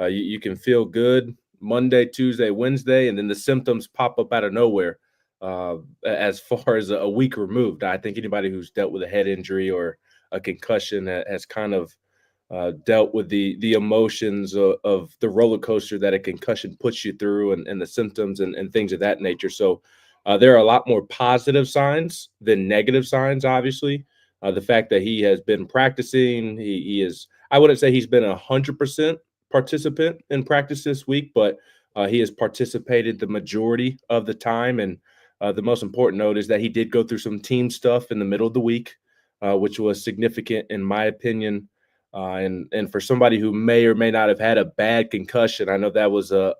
You can feel good Monday, Tuesday, Wednesday, and then the symptoms pop up out of nowhere. As far as a week removed, I think anybody who's dealt with a head injury or a concussion has kind of dealt with the emotions of the roller coaster that a concussion puts you through, and the symptoms and things of that nature. So there are a lot more positive signs than negative signs, obviously. The fact that he has been practicing, he is, I wouldn't say he's been 100% participant in practice this week, but he has participated the majority of the time. And the most important note is that he did go through some team stuff in the middle of the week, which was significant in my opinion. And for somebody who may or may not have had a bad concussion, I know that was a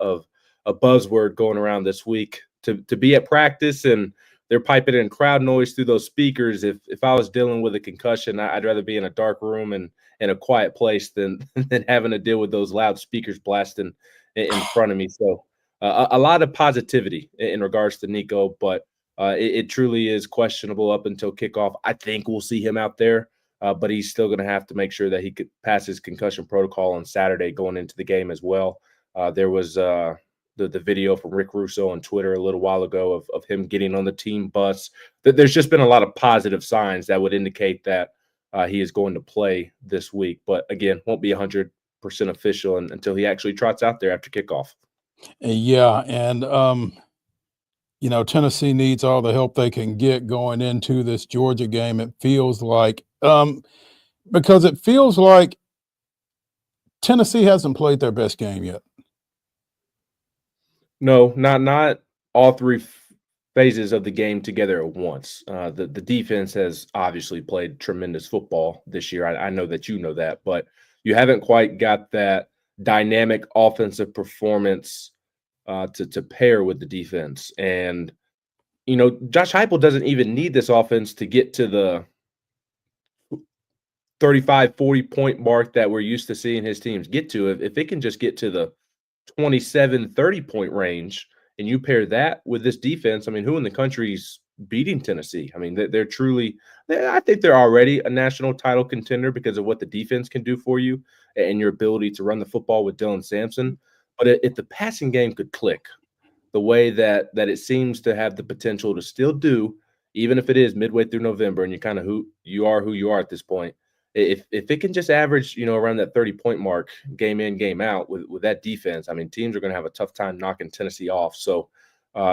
buzzword going around this week, to be at practice and they're piping in crowd noise through those speakers. If I was dealing with a concussion, I'd rather be in a dark room and in a quiet place than having to deal with those loud speakers blasting in front of me. So a lot of positivity in regards to Nico, but it truly is questionable up until kickoff. I think we'll see him out there, but he's still going to have to make sure that he could pass his concussion protocol on Saturday going into the game as well. There was the video from Rick Russo on Twitter a little while ago of him getting on the team bus. There's just been a lot of positive signs that would indicate that he is going to play this week. But again, won't be 100% official until he actually trots out there after kickoff. Yeah, and Tennessee needs all the help they can get going into this Georgia game. It feels like because it feels like Tennessee hasn't played their best game yet. No, not all three phases of the game together at once. The defense has obviously played tremendous football this year. I know that you know that, but you haven't quite got that dynamic offensive performance to pair with the defense. And, Josh Heupel doesn't even need this offense to get to the 35, 40-point mark that we're used to seeing his teams get to. If it can just get to the 27, 30-point range, and you pair that with this defense, I mean, who in the country's beating Tennessee? I mean, they're truly – I think they're already a national title contender because of what the defense can do for you and your ability to run the football with Dylan Sampson. But if the passing game could click the way that it seems to have the potential to still do, even if it is midway through November and you're kind of who you are at this point, if it can just average, around that 30-point mark, game in, game out with that defense, I mean, teams are going to have a tough time knocking Tennessee off. So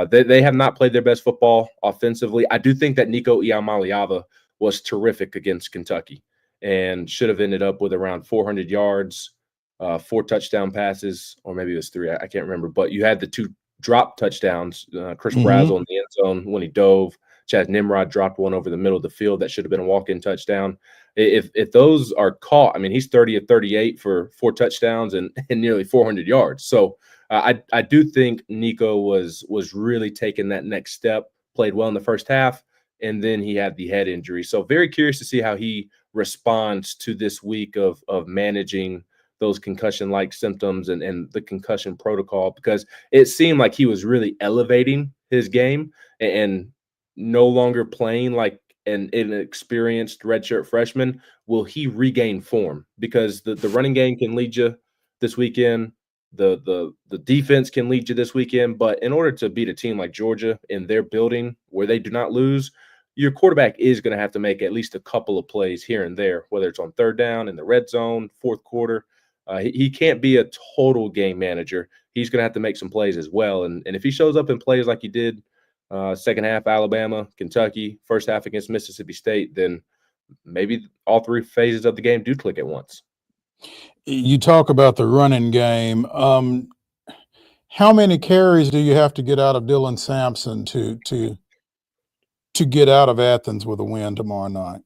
they have not played their best football offensively. I do think that Nico Iamaleava was terrific against Kentucky and should have ended up with around 400 yards, 4 touchdown passes, or maybe it was 3. I can't remember. But you had the 2 drop touchdowns, Chris Brazzell in the end zone when he dove, Chad Nimrod dropped one over the middle of the field that should have been a walk-in touchdown. If those are caught, I mean, he's 30 of 38 for 4 touchdowns and nearly 400 yards. So I do think Nico was really taking that next step, played well in the first half, and then he had the head injury. So very curious to see how he responds to this week of managing those concussion-like symptoms and the concussion protocol, because it seemed like he was really elevating his game and no longer playing like an inexperienced redshirt freshman. Will he regain form? Because the running game can lead you this weekend. The defense can lead you this weekend. But in order to beat a team like Georgia in their building where they do not lose, your quarterback is going to have to make at least a couple of plays here and there, whether it's on third down, in the red zone, fourth quarter. He can't be a total game manager. He's going to have to make some plays as well. And if he shows up and plays like he did second half Alabama, Kentucky, first half against Mississippi State, then maybe all 3 phases of the game do click at once. You talk about the running game. How many carries do you have to get out of Dylan Sampson to get out of Athens with a win tomorrow night?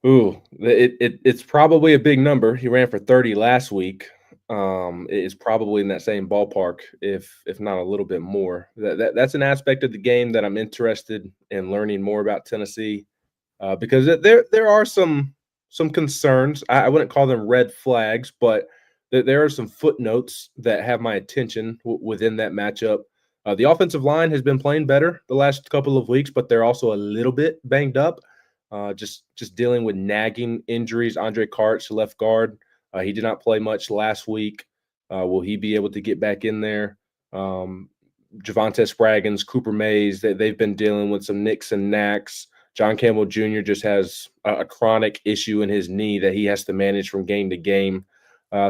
Ooh, it's probably a big number. He ran for 30 last week. It's probably in that same ballpark, if not a little bit more. That's an aspect of the game that I'm interested in learning more about Tennessee, because there are some concerns. I wouldn't call them red flags, but there are some footnotes that have my attention within that matchup. The offensive line has been playing better the last couple of weeks, but they're also a little bit banged up. Just dealing with nagging injuries. Andre Kartz, left guard, he did not play much last week. Will he be able to get back in there? Javonte Spraggins, Cooper Mays, they've been dealing with some nicks and knacks. John Campbell Jr. just has a chronic issue in his knee that he has to manage from game to game.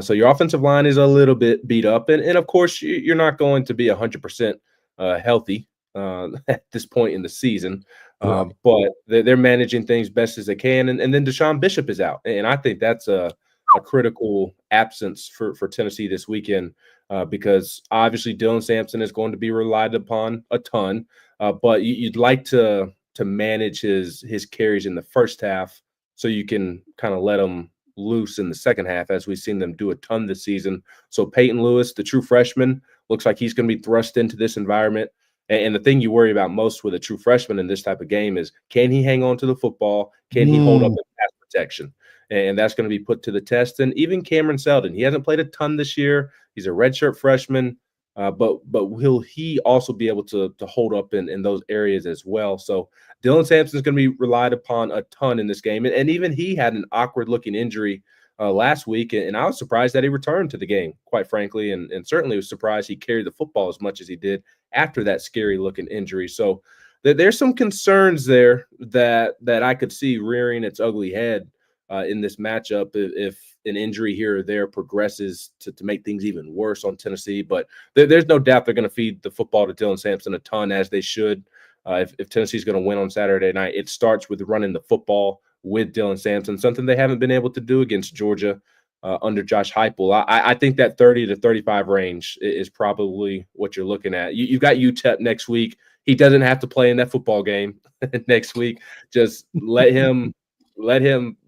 So your offensive line is a little bit beat up. And of course, you're not going to be 100% healthy at this point in the season. But they're managing things best as they can. And then Deshaun Bishop is out. And I think that's a critical absence for Tennessee this weekend, because obviously Dylan Sampson is going to be relied upon a ton. But you'd like to manage his carries in the first half so you can kind of let him loose in the second half, as we've seen them do a ton this season. So Peyton Lewis, the true freshman, looks like he's going to be thrust into this environment. And the thing you worry about most with a true freshman in this type of game is, can he hang on to the football? Can he hold up in pass protection? And that's going to be put to the test. And even Cameron Seldon, he hasn't played a ton this year. He's a redshirt freshman, but will he also be able to hold up in those areas as well? So Dylan Sampson is going to be relied upon a ton in this game. And even he had an awkward-looking injury last week, and I was surprised that he returned to the game, quite frankly, and certainly was surprised he carried the football as much as he did after that scary-looking injury. So there's some concerns there that I could see rearing its ugly head in this matchup if an injury here or there progresses to make things even worse on Tennessee. But there's no doubt they're going to feed the football to Dylan Sampson a ton, as they should. If Tennessee's going to win on Saturday night, it starts with running the football with Dylan Sampson, something they haven't been able to do against Georgia under Josh Heupel. I think that 30 to 35 range is probably what you're looking at. You've got UTEP next week. He doesn't have to play in that football game next week. Just let him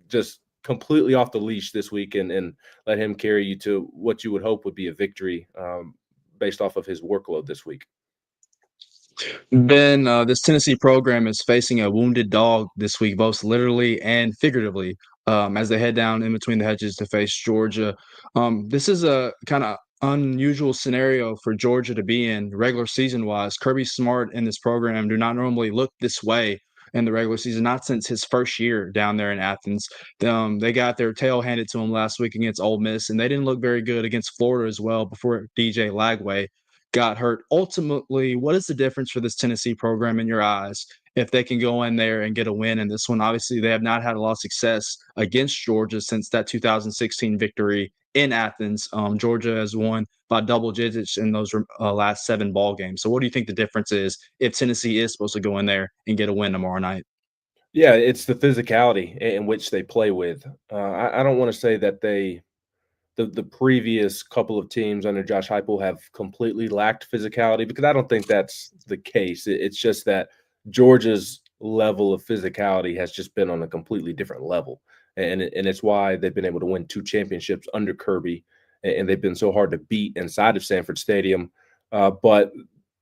just completely off the leash this week and let him carry you to what you would hope would be a victory based off of his workload this week. Ben, this Tennessee program is facing a wounded dog this week, both literally and figuratively, as they head down in between the hedges to face Georgia. This is a kind of unusual scenario for Georgia to be in regular season-wise. Kirby Smart and this program do not normally look this way in the regular season, not since his first year down there in Athens. They got their tail handed to them last week against Ole Miss, and they didn't look very good against Florida as well before DJ Lagway got hurt. Ultimately, what is the difference for this Tennessee program in your eyes if they can go in there and get a win in this one? Obviously, they have not had a lot of success against Georgia since that 2016 victory in Athens. Georgia has won by double digits in those last 7 ball games. So what do you think the difference is if Tennessee is supposed to go in there and get a win tomorrow night? Yeah, it's the physicality in which they play with. I don't want to say that the previous couple of teams under Josh Heupel have completely lacked physicality, because I don't think that's the case. It's just that Georgia's level of physicality has just been on a completely different level. And it's why they've been able to win 2 championships under Kirby, and they've been so hard to beat inside of Sanford Stadium. But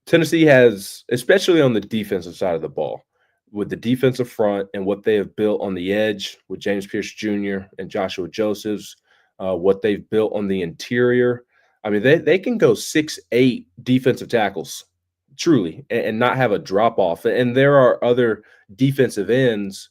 Tennessee has, especially on the defensive side of the ball, with the defensive front and what they have built on the edge with James Pierce Jr. and Joshua Josephs, what they've built on the interior. I mean, they can go 6'8" defensive tackles, truly, and not have a drop off. And there are other defensive ends,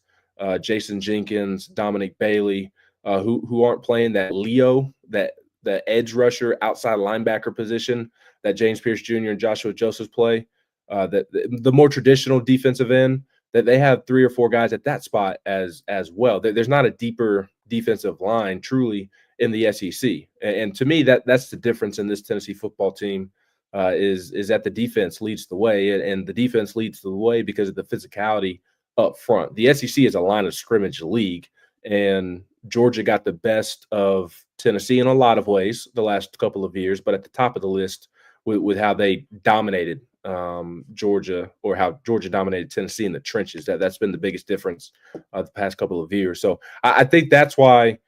Jason Jenkins, Dominic Bailey, who aren't playing that Leo, that the edge rusher outside linebacker position that James Pierce Jr. and Joshua Josephs play. That the more traditional defensive end, that they have 3 or 4 guys at that spot as well. There's not a deeper defensive line truly in the SEC. And to me, that's the difference in this Tennessee football team, is that the defense leads the way, and the defense leads the way because of the physicality up front. The SEC is a line of scrimmage league, and Georgia got the best of Tennessee in a lot of ways the last couple of years, but at the top of the list with how they dominated Georgia, or how Georgia dominated Tennessee in the trenches. That's been the biggest difference the past couple of years. So I think that's why,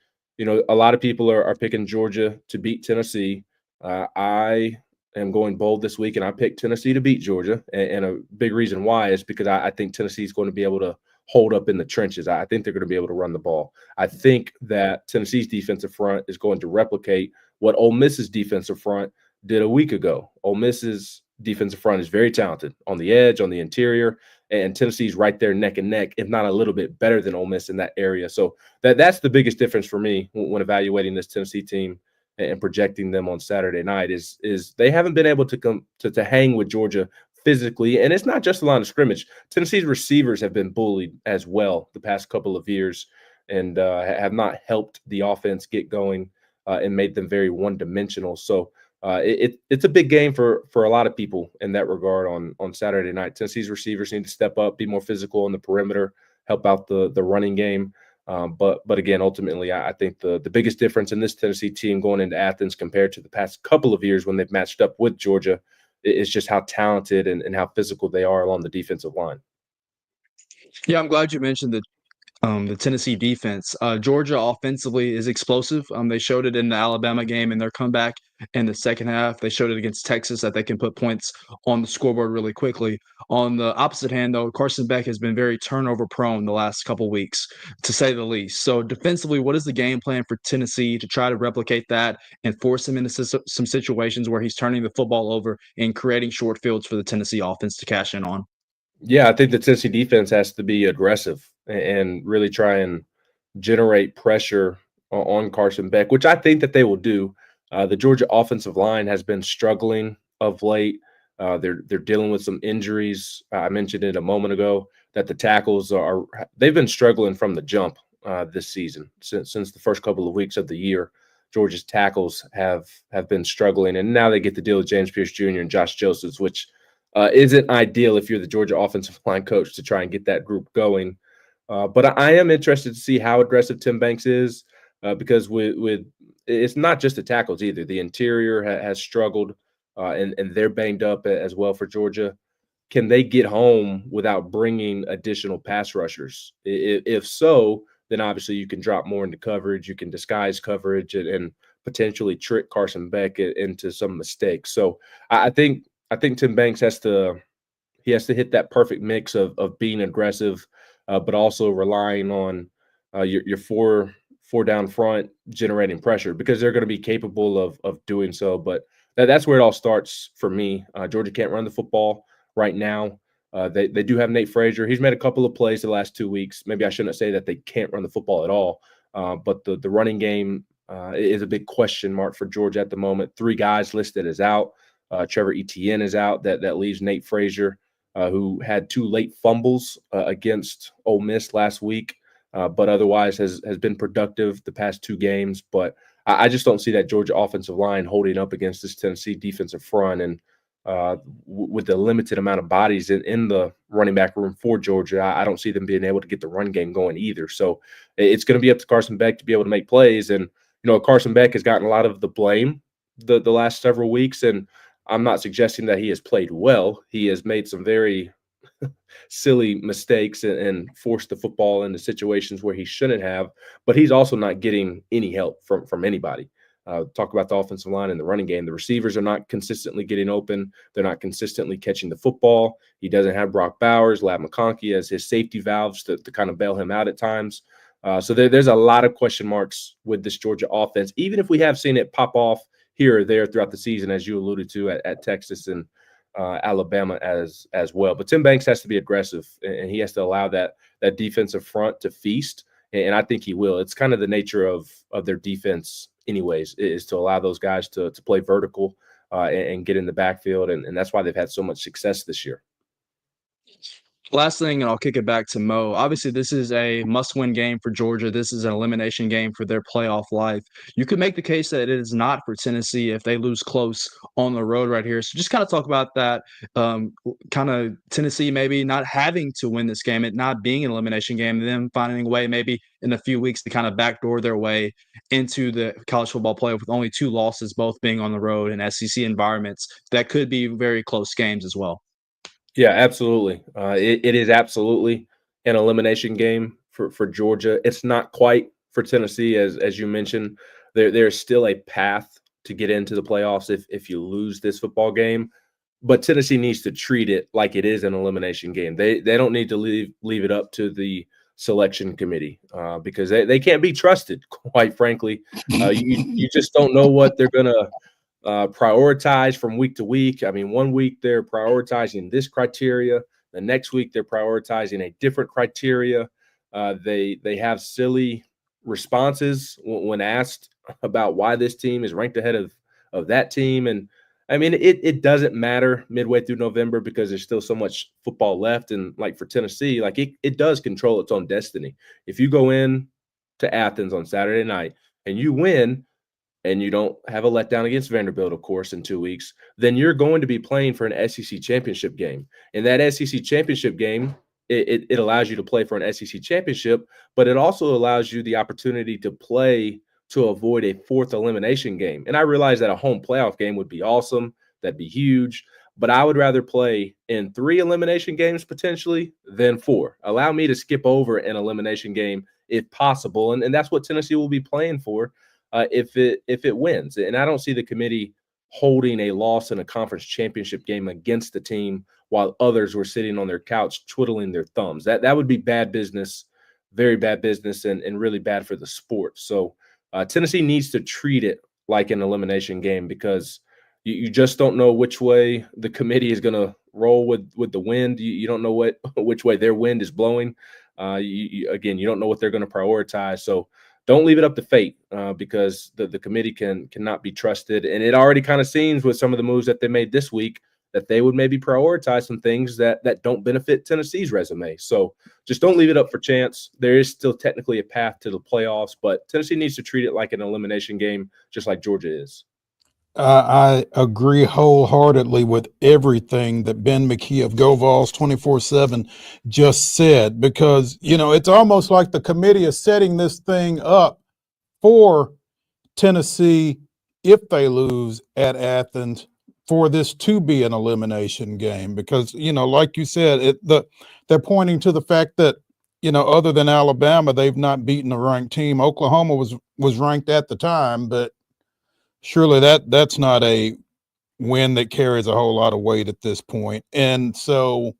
a lot of people are picking Georgia to beat Tennessee. I am going bold this week, and I picked Tennessee to beat Georgia. And a big reason why is because I think Tennessee is going to be able to hold up in the trenches. I think they're going to be able to run the ball. I think that Tennessee's defensive front is going to replicate what Ole Miss's defensive front did a week ago. Ole Miss's defensive front is very talented on the edge, on the interior, and Tennessee's right there neck and neck, if not a little bit better than Ole Miss in that area. So that's the biggest difference for me when evaluating this Tennessee team and projecting them on Saturday night is they haven't been able to come to hang with Georgia physically. And it's not just a line of scrimmage. Tennessee's receivers have been bullied as well the past couple of years, and have not helped the offense get going and made them very one-dimensional. So it's a big game for a lot of people in that regard on Saturday night. Tennessee's receivers need to step up, be more physical on the perimeter, help out the running game. But again, ultimately, I think the biggest difference in this Tennessee team going into Athens compared to the past couple of years when they've matched up with Georgia is just how talented and how physical they are along the defensive line. Yeah, I'm glad you mentioned the Tennessee defense. Georgia offensively is explosive. They showed it in the Alabama game in their comeback in the second half. They showed it against Texas that they can put points on the scoreboard really quickly. On the opposite hand, though, Carson Beck has been very turnover prone the last couple weeks, to say the least. So defensively, what is the game plan for Tennessee to try to replicate that and force him into some situations where he's turning the football over and creating short fields for the Tennessee offense to cash in on? Yeah, I think the Tennessee defense has to be aggressive and really try and generate pressure on Carson Beck, which I think that they will do. The Georgia offensive line has been struggling of late. They're dealing with some injuries. I mentioned it a moment ago that the tackles they've been struggling from the jump this season since the first couple of weeks of the year. Georgia's tackles have been struggling, and now they get to deal with James Pierce Jr. and Josh Josephs, which isn't ideal if you're the Georgia offensive line coach to try and get that group going. But I am interested to see how aggressive Tim Banks is, because with it's not just the tackles either. The interior has struggled, and they're banged up as well for Georgia. Can they get home without bringing additional pass rushers? If so, then obviously you can drop more into coverage. You can disguise coverage and potentially trick Carson Beck into some mistakes. So I think Tim Banks has to hit that perfect mix of being aggressive, but also relying on your four down front generating pressure, because they're going to be capable of doing so. But that's where it all starts for me. Georgia can't run the football right now. They do have Nate Frazier. He's made a couple of plays the last 2 weeks. Maybe I shouldn't say that they can't run the football at all, but the running game is a big question mark for Georgia at the moment. 3 guys listed as out. Trevor Etienne is out. That leaves Nate Frazier, who had 2 late fumbles against Ole Miss last week, but otherwise has been productive the past 2 games. But I just don't see that Georgia offensive line holding up against this Tennessee defensive front. And with the limited amount of bodies in the running back room for Georgia, I don't see them being able to get the run game going either. So it's going to be up to Carson Beck to be able to make plays. And, Carson Beck has gotten a lot of the blame the last several weeks, and I'm not suggesting that he has played well. He has made some very silly mistakes and forced the football into situations where he shouldn't have. But he's also not getting any help from anybody. Talk about the offensive line and the running game. The receivers are not consistently getting open. They're not consistently catching the football. He doesn't have Brock Bowers, Lab McConkey as his safety valves to kind of bail him out at times. So there's a lot of question marks with this Georgia offense, even if we have seen it pop off here or there throughout the season, as you alluded to at Texas and Alabama as well. But Tim Banks has to be aggressive, and he has to allow that defensive front to feast, and I think he will. It's kind of the nature of their defense anyways, is to allow those guys to play vertical and get in the backfield, and that's why they've had so much success this year. Last thing, and I'll kick it back to Mo. Obviously, this is a must-win game for Georgia. This is an elimination game for their playoff life. You could make the case that it is not for Tennessee if they lose close on the road right here. So just kind of talk about that, kind of Tennessee maybe not having to win this game, it not being an elimination game, and them finding a way maybe in a few weeks to kind of backdoor their way into the college football playoff with only 2 losses, both being on the road in SEC environments. That could be very close games as well. Yeah, absolutely. It is absolutely an elimination game for Georgia. It's not quite for Tennessee, as you mentioned. There's still a path to get into the playoffs if you lose this football game. But Tennessee needs to treat it like it is an elimination game. They don't need to leave it up to the selection committee because they can't be trusted, quite frankly. You just don't know what they're going to prioritize from week to week. I mean, one week they're prioritizing this criteria. The next week they're prioritizing a different criteria. They have silly responses when asked about why this team is ranked ahead of that team. And I mean, it doesn't matter midway through November because there's still so much football left. And like for Tennessee, like it does control its own destiny. If you go in to Athens on Saturday night and you win, and you don't have a letdown against Vanderbilt, of course, in 2 weeks, then you're going to be playing for an SEC championship game. And that SEC championship game, it allows you to play for an SEC championship, but it also allows you the opportunity to play to avoid a 4th elimination game. And I realize that a home playoff game would be awesome. That'd be huge. But I would rather play in 3 elimination games potentially than 4. Allow me to skip over an elimination game if possible. And that's what Tennessee will be playing for. If it wins. And I don't see the committee holding a loss in a conference championship game against the team while others were sitting on their couch twiddling their thumbs. That would be bad business, very bad business, and really bad for the sport. So Tennessee needs to treat it like an elimination game because you just don't know which way the committee is going to roll with the wind. You don't know which way their wind is blowing. Again, you don't know what they're going to prioritize. So don't leave it up to fate because the committee cannot be trusted. And it already kind of seems with some of the moves that they made this week that they would maybe prioritize some things that don't benefit Tennessee's resume. So just don't leave it up for chance. There is still technically a path to the playoffs, but Tennessee needs to treat it like an elimination game, just like Georgia is. I agree wholeheartedly with everything that Ben McKee of GoVols 24/7 just said, because, it's almost like the committee is setting this thing up for Tennessee if they lose at Athens for this to be an elimination game, because, like you said, they're pointing to the fact that, other than Alabama, they've not beaten a ranked team. Oklahoma was ranked at the time, but surely that's not a win that carries a whole lot of weight at this point. And so,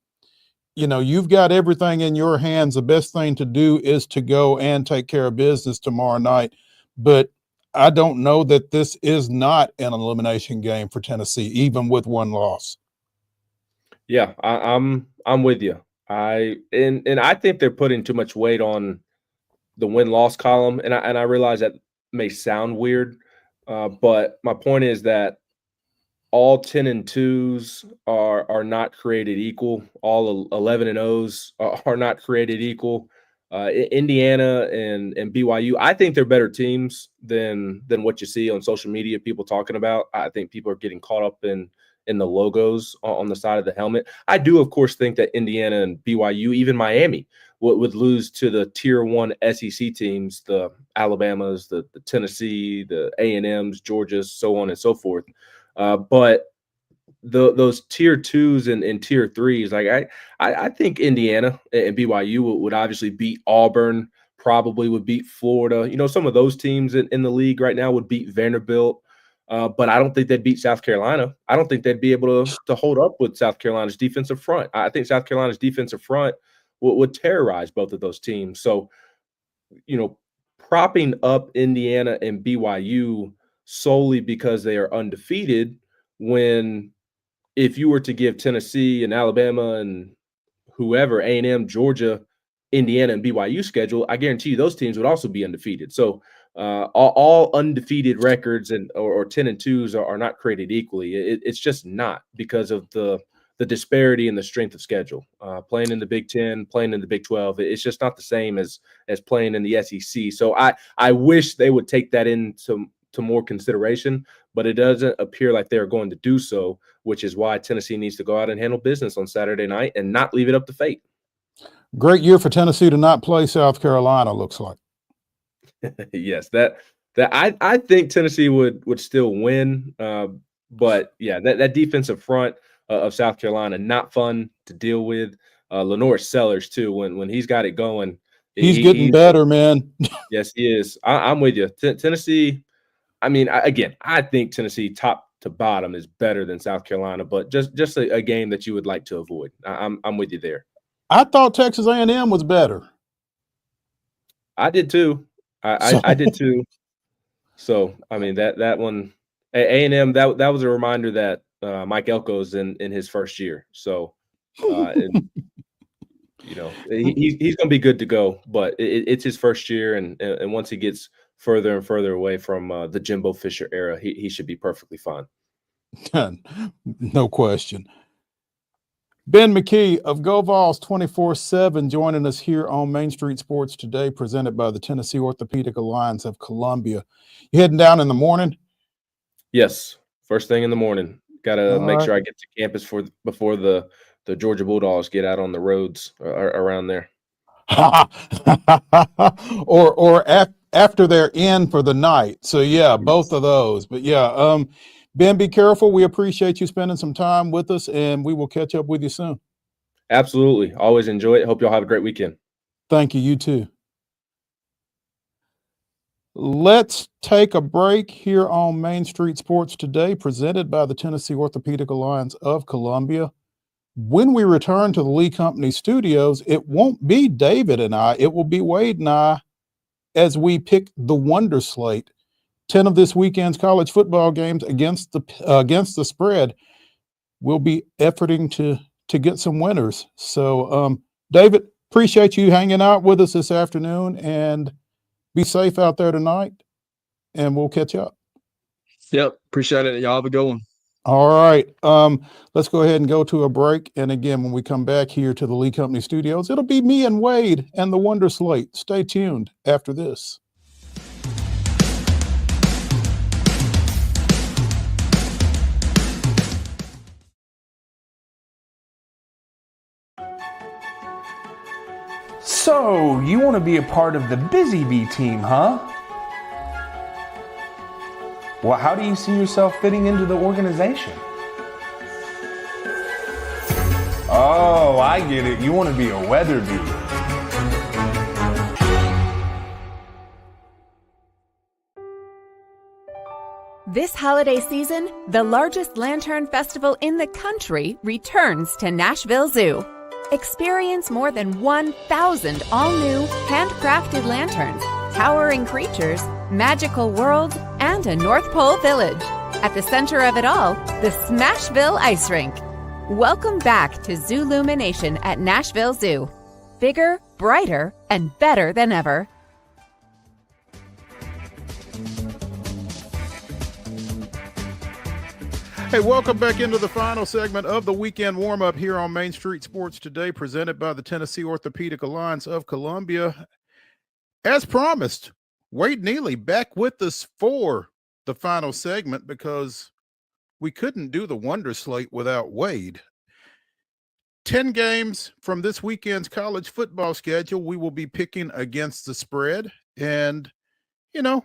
you've got everything in your hands. The best thing to do is to go and take care of business tomorrow night. But I don't know that this is not an elimination game for Tennessee, even with 1 loss. Yeah, I'm with you. I think they're putting too much weight on the win-loss column, and I realize that may sound weird. But my point is that all 10-2s are not created equal. All 11-0s are not created equul. Indiana and BYU, I think they're better teams than what you see on social media, people talking about. I think people are getting caught up in the logos on the side of the helmet. I do, of course, think that Indiana and BYU, even Miami, would lose to the tier 1 SEC teams, the Alabamas, the Tennessee, the A&Ms, Georgias, so on and so forth. But those tier 2s and tier 3s, like I think Indiana and BYU would obviously beat Auburn, probably would beat Florida. Some of those teams in the league right now would beat Vanderbilt. But I don't think they'd beat South Carolina. I don't think they'd be able to hold up with South Carolina's defensive front. I think South Carolina's defensive front would terrorize both of those teams. So, propping up Indiana and BYU solely because they are undefeated, when if you were to give Tennessee and Alabama and whoever, A&M, Georgia, Indiana, and BYU schedule, I guarantee you those teams would also be undefeated. So all undefeated records or 10-2s are not created equally. It's just not, because of the disparity in the strength of schedule. Playing in the Big Ten, playing in the Big 12, it's just not the same as playing in the SEC. So I wish they would take that into more consideration, but it doesn't appear like they're going to do so, which is why Tennessee needs to go out and handle business on Saturday night and not leave it up to fate. Great year for Tennessee to not play South Carolina, looks like. Yes, that I think Tennessee would still win, but yeah, that defensive front of South Carolina, not fun to deal with. Lenore Sellers too, when he's got it going, he's getting better, man. Yes, he is. I'm with you. Tennessee. I mean, I think Tennessee top to bottom is better than South Carolina, but just a game that you would like to avoid. I'm with you there. I thought Texas A&M was better. I did too. I did too. So I mean that one, A&M, that was a reminder that Mike Elko's in his first year. So he's gonna be good to go. But it's his first year, and once he gets further and further away from the Jimbo Fisher era, he should be perfectly fine. No question. Ben McKee of Go Vols 24/7 joining us here on Main Street Sports today, presented by the Tennessee Orthopedic Alliance of Columbia. You heading down in the morning? Yes, first thing in the morning. Got to make sure I get to campus before the Georgia Bulldogs get out on the roads around there. or after they're in for the night. So yeah, both of those. But yeah, Ben, be careful. We appreciate you spending some time with us, and we will catch up with you soon. Absolutely. Always enjoy it. Hope y'all have a great weekend. Thank you. You too. Let's take a break here on Main Street Sports today, presented by the Tennessee Orthopedic Alliance of Columbia. When we return to the Lee Company studios, it won't be David and I, it will be Wade and I as we pick the Wonder Slate. 10 of this weekend's college football games against the spread. We'll be efforting to get some winners. So, David, appreciate you hanging out with us this afternoon, and be safe out there tonight, and we'll catch up. Yep, appreciate it. Y'all have a good one. All right. Let's go ahead and go to a break. And again, when we come back here to the Lee Company studios, it'll be me and Wade and the Wonder Slate. Stay tuned after this. So, you want to be a part of the Busy Bee team, huh? Well, how do you see yourself fitting into the organization? Oh, I get it. You want to be a weather bee. This holiday season, the largest lantern festival in the country returns to Nashville Zoo. Experience more than 1,000 all-new, handcrafted lanterns, towering creatures, magical worlds, and a North Pole village. At the center of it all, the Smashville Ice Rink. Welcome back to Zoolumination at Nashville Zoo. Bigger, brighter, and better than ever. Hey, welcome back into the final segment of the weekend warm-up here on Main Street Sports today, presented by the Tennessee Orthopedic Alliance of Columbia. As promised, Wade Neely back with us for the final segment because we couldn't do the Wonder Slate without Wade. 10 games from this weekend's college football schedule we will be picking against the spread. And, you know,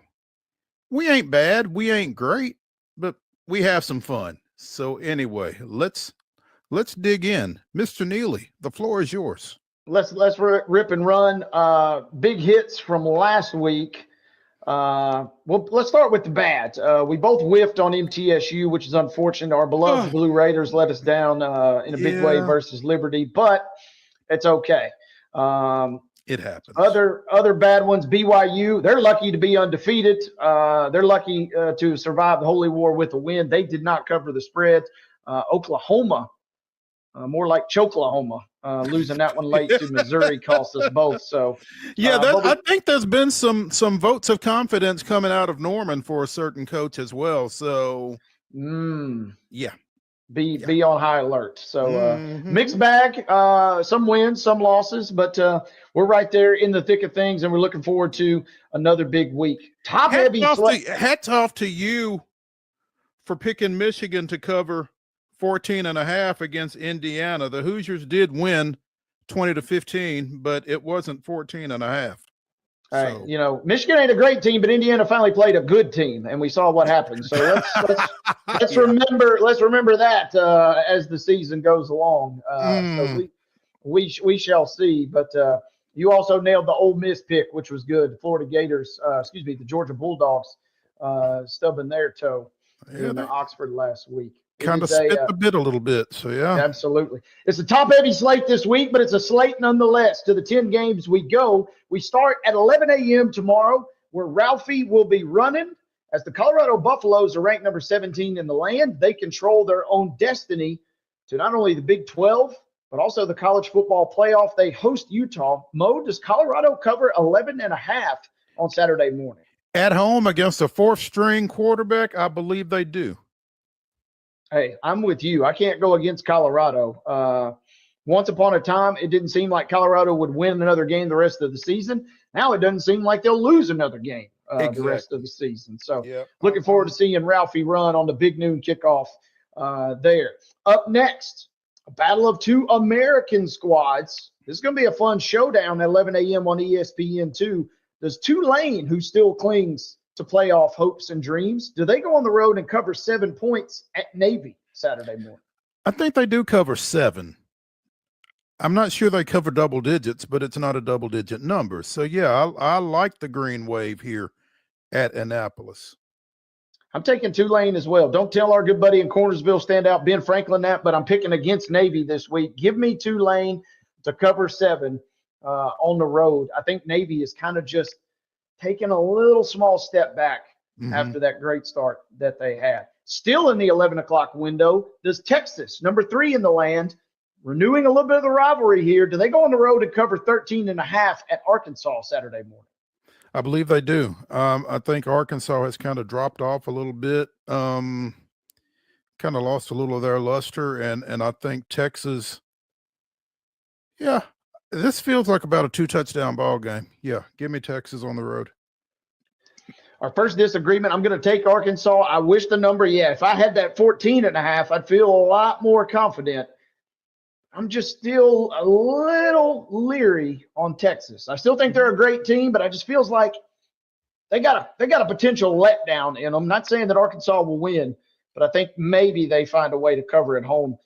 we ain't bad, we ain't great, but we have some fun. So anyway, let's dig in. Mr. Neely, the floor is yours. Let's rip and run. Big hits from last week. Well, let's start with the bad. We both whiffed on MTSU, which is unfortunate. Our beloved Blue Raiders let us down in a big way versus Liberty, but it's okay. It happens. Other bad ones, BYU, they're lucky to be undefeated. They're lucky to survive the Holy War with a win. They did not cover the spread. Oklahoma, more like Choklahoma, losing that one late to Missouri cost us both. So I think there's been some votes of confidence coming out of Norman for a certain coach as well. So yeah. Be on high alert. So mixed bag, some wins, some losses, but we're right there in the thick of things, and we're looking forward to another big week. Hats off to you for picking Michigan to cover 14.5 against Indiana. The Hoosiers did win 20-15, but it wasn't 14.5. All right, Michigan ain't a great team, but Indiana finally played a good team, and we saw what happened. So let's remember that as the season goes along. So we shall see. But you also nailed the Ole Miss pick, which was good. Florida Gators, the Georgia Bulldogs, stubbing their toe in Oxford last week. Kind of spit the bit a little bit. So, yeah. Absolutely. It's a top-heavy slate this week, but it's a slate nonetheless. To the 10 games we go. We start at 11 a.m. tomorrow, where Ralphie will be running. As the Colorado Buffaloes are ranked number 17 in the land, they control their own destiny to not only the Big 12, but also the college football playoff. They host Utah. Mo, does Colorado cover 11.5 on Saturday morning? At home against a fourth-string quarterback, I believe they do. Hey, I'm with you. I can't go against Colorado. Once upon a time, it didn't seem like Colorado would win another game the rest of the season. Now it doesn't seem like they'll lose another game the rest of the season. So looking forward to seeing Ralphie run on the big noon kickoff there. Up next, a battle of two American squads. This is going to be a fun showdown at 11 a.m. on ESPN2. Does Tulane, who still clings to playoff hopes and dreams, do they go on the road and cover 7 points at Navy Saturday morning? I think they do cover 7. I'm not sure they cover double digits, but it's not a double-digit number. So, yeah, I like the green wave here at Annapolis. I'm taking Tulane as well. Don't tell our good buddy in Cornersville standout Ben Franklin that, but I'm picking against Navy this week. Give me Tulane to cover 7 on the road. I think Navy is kind of just taking a little small step back after that great start that they had. Still in the 11 o'clock window, does Texas, number 3 in the land, renewing a little bit of the rivalry here, do they go on the road and cover 13.5 at Arkansas Saturday morning? I believe they do. I think Arkansas has kind of dropped off a little bit, kind of lost a little of their luster, and I think Texas, this feels like about a 2-touchdown ball game. Yeah, give me Texas on the road. Our first disagreement, I'm going to take Arkansas. I wish the number, if I had that 14.5, I'd feel a lot more confident. I'm just still a little leery on Texas. I still think they're a great team, but I just feels like they got a potential letdown in them. Not saying that Arkansas will win, but I think maybe they find a way to cover at home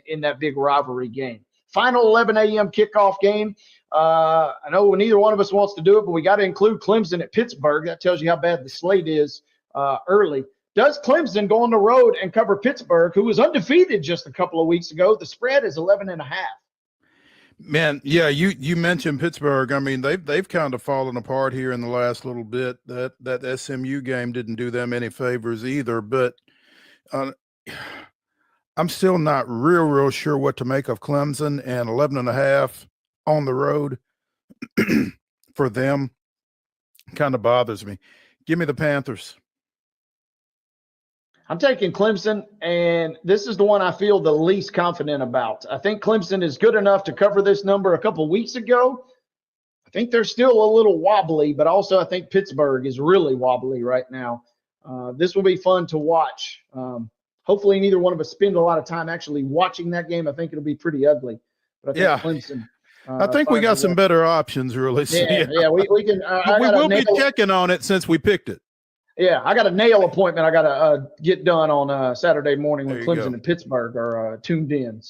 in that big rivalry game. Final 11 a.m. kickoff game. I know neither one of us wants to do it, but we got to include Clemson at Pittsburgh. That tells you how bad the slate is early. Does Clemson go on the road and cover Pittsburgh, who was undefeated just a couple of weeks ago? The spread is 11.5. Man, yeah, you mentioned Pittsburgh. I mean, they've kind of fallen apart here in the last little bit. That SMU game didn't do them any favors either. But I'm still not real sure what to make of Clemson, and 11.5 on the road for them kind of bothers me. Give me the Panthers. I'm taking Clemson, and this is the one I feel the least confident about. I think Clemson is good enough to cover this number a couple weeks ago. I think they're still a little wobbly, but also I think Pittsburgh is really wobbly right now. This will be fun to watch. Hopefully neither one of us spend a lot of time actually watching that game. I think it'll be pretty ugly. But I think Clemson. I think we got some better options, really. So, we can. we will be checking on it since we picked it. Yeah, I got a nail appointment I got to get done on Saturday morning when There you Clemson go. and Pittsburgh are tuned in.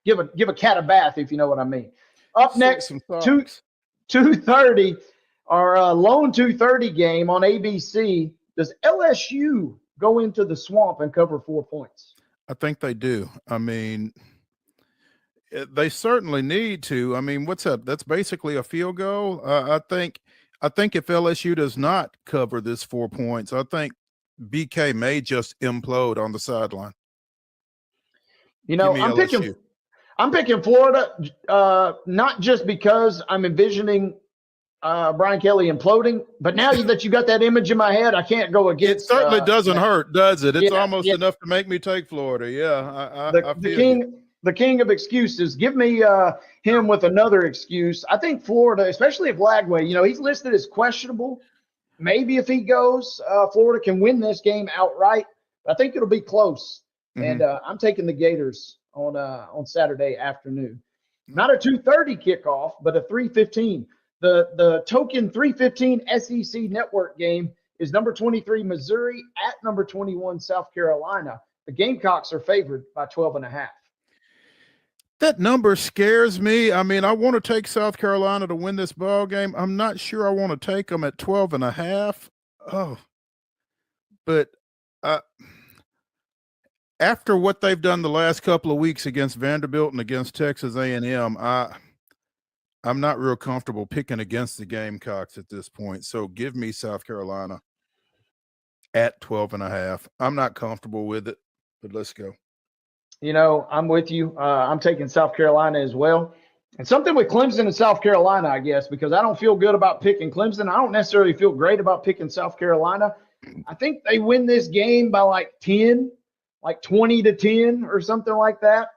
Give a cat a bath, if you know what I mean. Up Soak next, some socks. 2:30, our lone 2:30 game on ABC. Does LSU go into the swamp and cover 4 points? I think they do. I mean, they certainly need to. I mean, what's up? That's basically a field goal. I think if LSU does not cover this 4 points, I think BK may just implode on the sideline. You know, I'm picking Florida, not just because I'm envisioning Brian Kelly imploding, but now that you got that image in my head, I can't go against. It certainly doesn't hurt, does it? It's yeah, almost enough to make me take Florida. Yeah, I feel you. The king of excuses. Give me him with another excuse. I think Florida, especially if Lagway, he's listed as questionable. Maybe if he goes, Florida can win this game outright. I think it'll be close. And I'm taking the Gators on Saturday afternoon. Not a 2:30 kickoff, but a 3:15. The token 3:15 SEC network game is number 23 Missouri at number 21 South Carolina. The Gamecocks are favored by 12.5. That number scares me. I mean, I want to take South Carolina to win this ball game. I'm not sure I want to take them at 12.5. Oh, but after what they've done the last couple of weeks against Vanderbilt and against Texas A&M, I'm not real comfortable picking against the Gamecocks at this point. So give me South Carolina at 12.5. I'm not comfortable with it, but let's go. I'm with you. I'm taking South Carolina as well. And something with Clemson and South Carolina, I guess, because I don't feel good about picking Clemson. I don't necessarily feel great about picking South Carolina. I think they win this game by like 10, like 20-10 or something like that.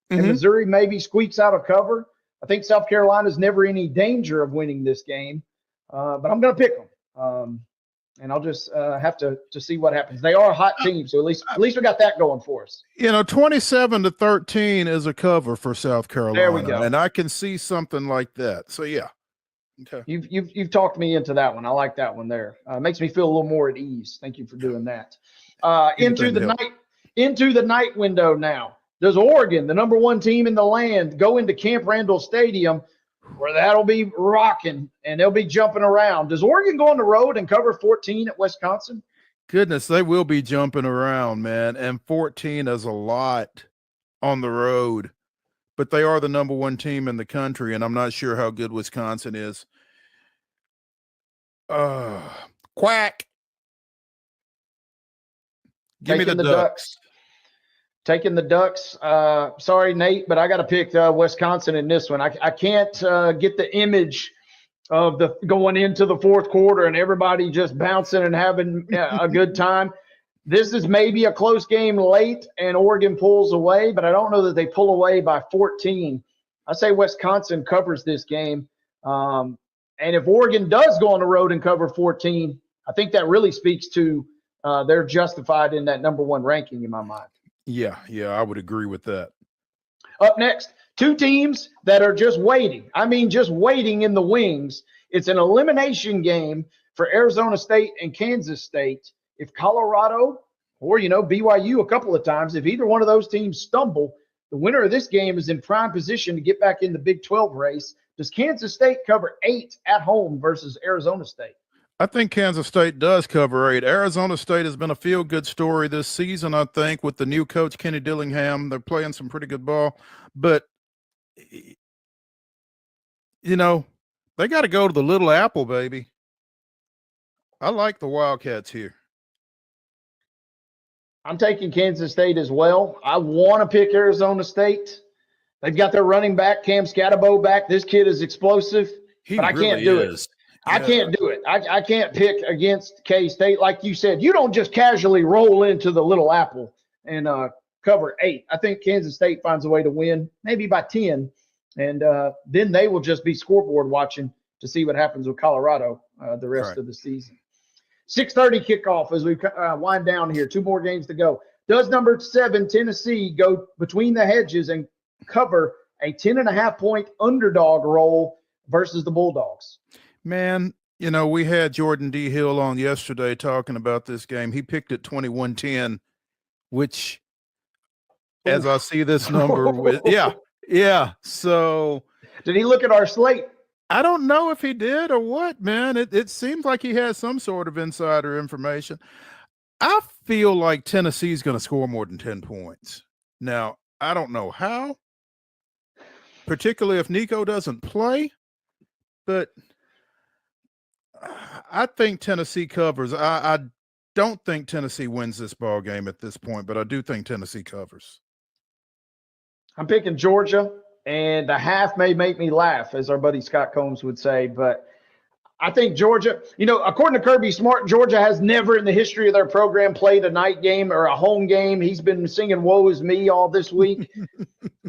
And Missouri maybe squeaks out a cover. I think South Carolina's never any danger of winning this game, but I'm going to pick them. And I'll just have to see what happens. They are a hot team, so at least we got that going for us. 27-13 is a cover for South Carolina. There we go. And I can see something like that. So yeah. Okay. You've talked me into that one. I like that one there. Makes me feel a little more at ease. Thank you for doing that. Into the night window now. Does Oregon, the number one team in the land, go into Camp Randall Stadium where that'll be rocking and they'll be jumping around? Does Oregon go on the road and cover 14 at Wisconsin? Goodness, they will be jumping around, man. And 14 is a lot on the road. But they are the number one team in the country, and I'm not sure how good Wisconsin is. Quack. Give me the Ducks. Taking the Ducks. Sorry, Nate, but I got to pick Wisconsin in this one. I can't get the image of the going into the fourth quarter and everybody just bouncing and having a good time. This is maybe a close game late and Oregon pulls away, but I don't know that they pull away by 14. I say Wisconsin covers this game. And if Oregon does go on the road and cover 14, I think that really speaks to they're justified in that number one ranking in my mind. Yeah, I would agree with that. Up next, two teams that are just waiting. I mean, just waiting in the wings. It's an elimination game for Arizona State and Kansas State. If Colorado or, BYU a couple of times, if either one of those teams stumble, the winner of this game is in prime position to get back in the Big 12 race. Does Kansas State cover 8 at home versus Arizona State? I think Kansas State does cover 8. Arizona State has been a feel-good story this season, I think, with the new coach, Kenny Dillingham. They're playing some pretty good ball. But, they got to go to the Little Apple, baby. I like the Wildcats here. I'm taking Kansas State as well. I want to pick Arizona State. They've got their running back, Cam Scatterbo, back. This kid is explosive, but I can't do it. I can't do it. I can't pick against K-State. Like you said, you don't just casually roll into the Little Apple and cover 8. I think Kansas State finds a way to win, maybe by 10, and then they will just be scoreboard watching to see what happens with Colorado the rest of the season. 6:30 kickoff as we wind down here. 2 more games to go. Does number 7 Tennessee go between the hedges and cover a 10.5-point underdog role versus the Bulldogs? Man, You know, we had Jordan D. Hill on yesterday talking about this game. He picked it 21-10, which, as I see this number, yeah. So, did he look at our slate? I don't know if he did or what, man. It seems like he has some sort of insider information. I feel like Tennessee's going to score more than 10 points. Now, I don't know how, particularly if Nico doesn't play, but I think Tennessee covers. I don't think Tennessee wins this ball game at this point, but I do think Tennessee covers. I'm picking Georgia, and the half may make me laugh, as our buddy Scott Combs would say, but I think Georgia, according to Kirby Smart, Georgia has never in the history of their program played a night game or a home game. He's been singing "Woe is me" all this week.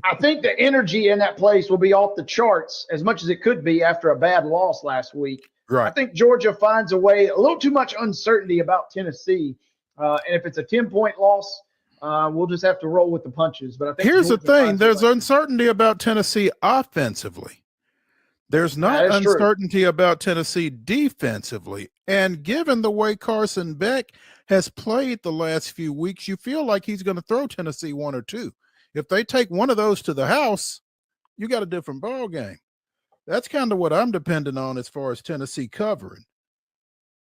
I think the energy in that place will be off the charts as much as it could be after a bad loss last week. Right. I think Georgia finds a way, a little too much uncertainty about Tennessee. And if it's a 10-point loss, we'll just have to roll with the punches. But I think here's Georgia the thing. finds a There's way. uncertainty about Tennessee offensively. There's not That is true. uncertainty about Tennessee defensively. And given the way Carson Beck has played the last few weeks, you feel like he's going to throw Tennessee one or two. If they take one of those to the house, you got a different ball game. That's kind of what I'm depending on as far as Tennessee covering.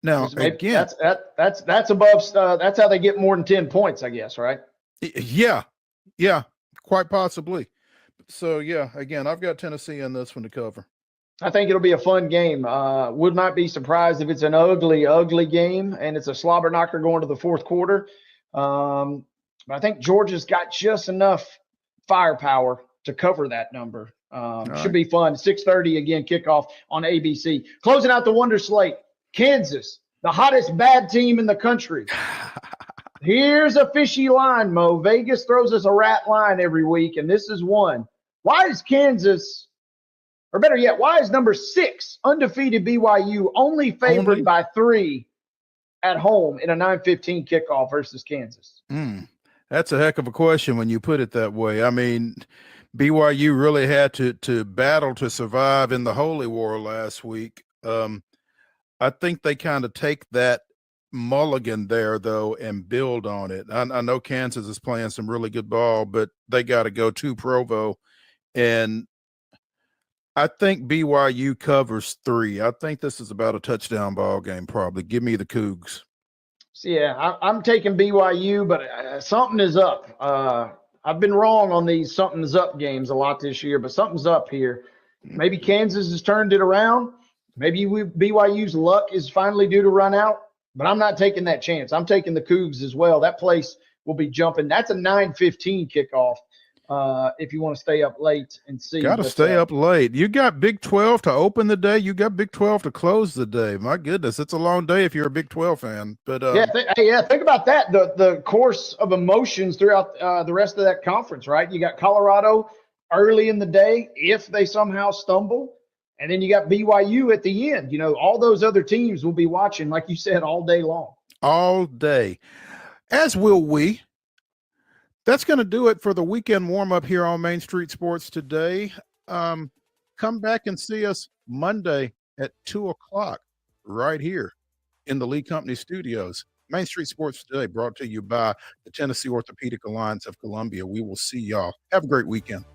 Now, again, that's above. That's how they get more than 10 points, I guess, right? Yeah, quite possibly. So, yeah, again, I've got Tennessee in this one to cover. I think it'll be a fun game. Would not be surprised if it's an ugly, ugly game and it's a slobber knocker going to the fourth quarter. But I think Georgia's got just enough firepower to cover that number. Should be fun. 6:30 again, kickoff on ABC. Closing out the Wonder Slate, Kansas, the hottest bad team in the country. Here's a fishy line, Mo. Vegas throws us a rat line every week, and this is one. Why is Kansas, or better yet, why is number 6 undefeated BYU only favored by 3 at home in a 9:15 kickoff versus Kansas? That's a heck of a question when you put it that way. I mean, BYU really had to battle to survive in the Holy War last week. I think they kind of take that mulligan there, though, and build on it. I know Kansas is playing some really good ball, but they got to go to Provo. And I think BYU covers 3. I think this is about a touchdown ball game, probably. Give me the Cougs. So, yeah, I'm taking BYU, but something is up. I've been wrong on these something's up games a lot this year, but something's up here. Maybe Kansas has turned it around. Maybe BYU's luck is finally due to run out, but I'm not taking that chance. I'm taking the Cougs as well. That place will be jumping. That's a 9:15 kickoff if you want to stay up late and see. Got to stay up late. You got Big 12 to open the day. You got Big 12 to close the day. My goodness, it's a long day if you're a Big 12 fan. But think about that. The course of emotions throughout the rest of that conference, right? You got Colorado early in the day if they somehow stumble. And then you got BYU at the end. All those other teams will be watching, like you said, all day long. All day. As will we. That's going to do it for the weekend warm-up here on Main Street Sports today. Come back and see us Monday at 2 o'clock right here in the Lee Company studios. Main Street Sports Today brought to you by the Tennessee Orthopedic Alliance of Columbia. We will see y'all. Have a great weekend.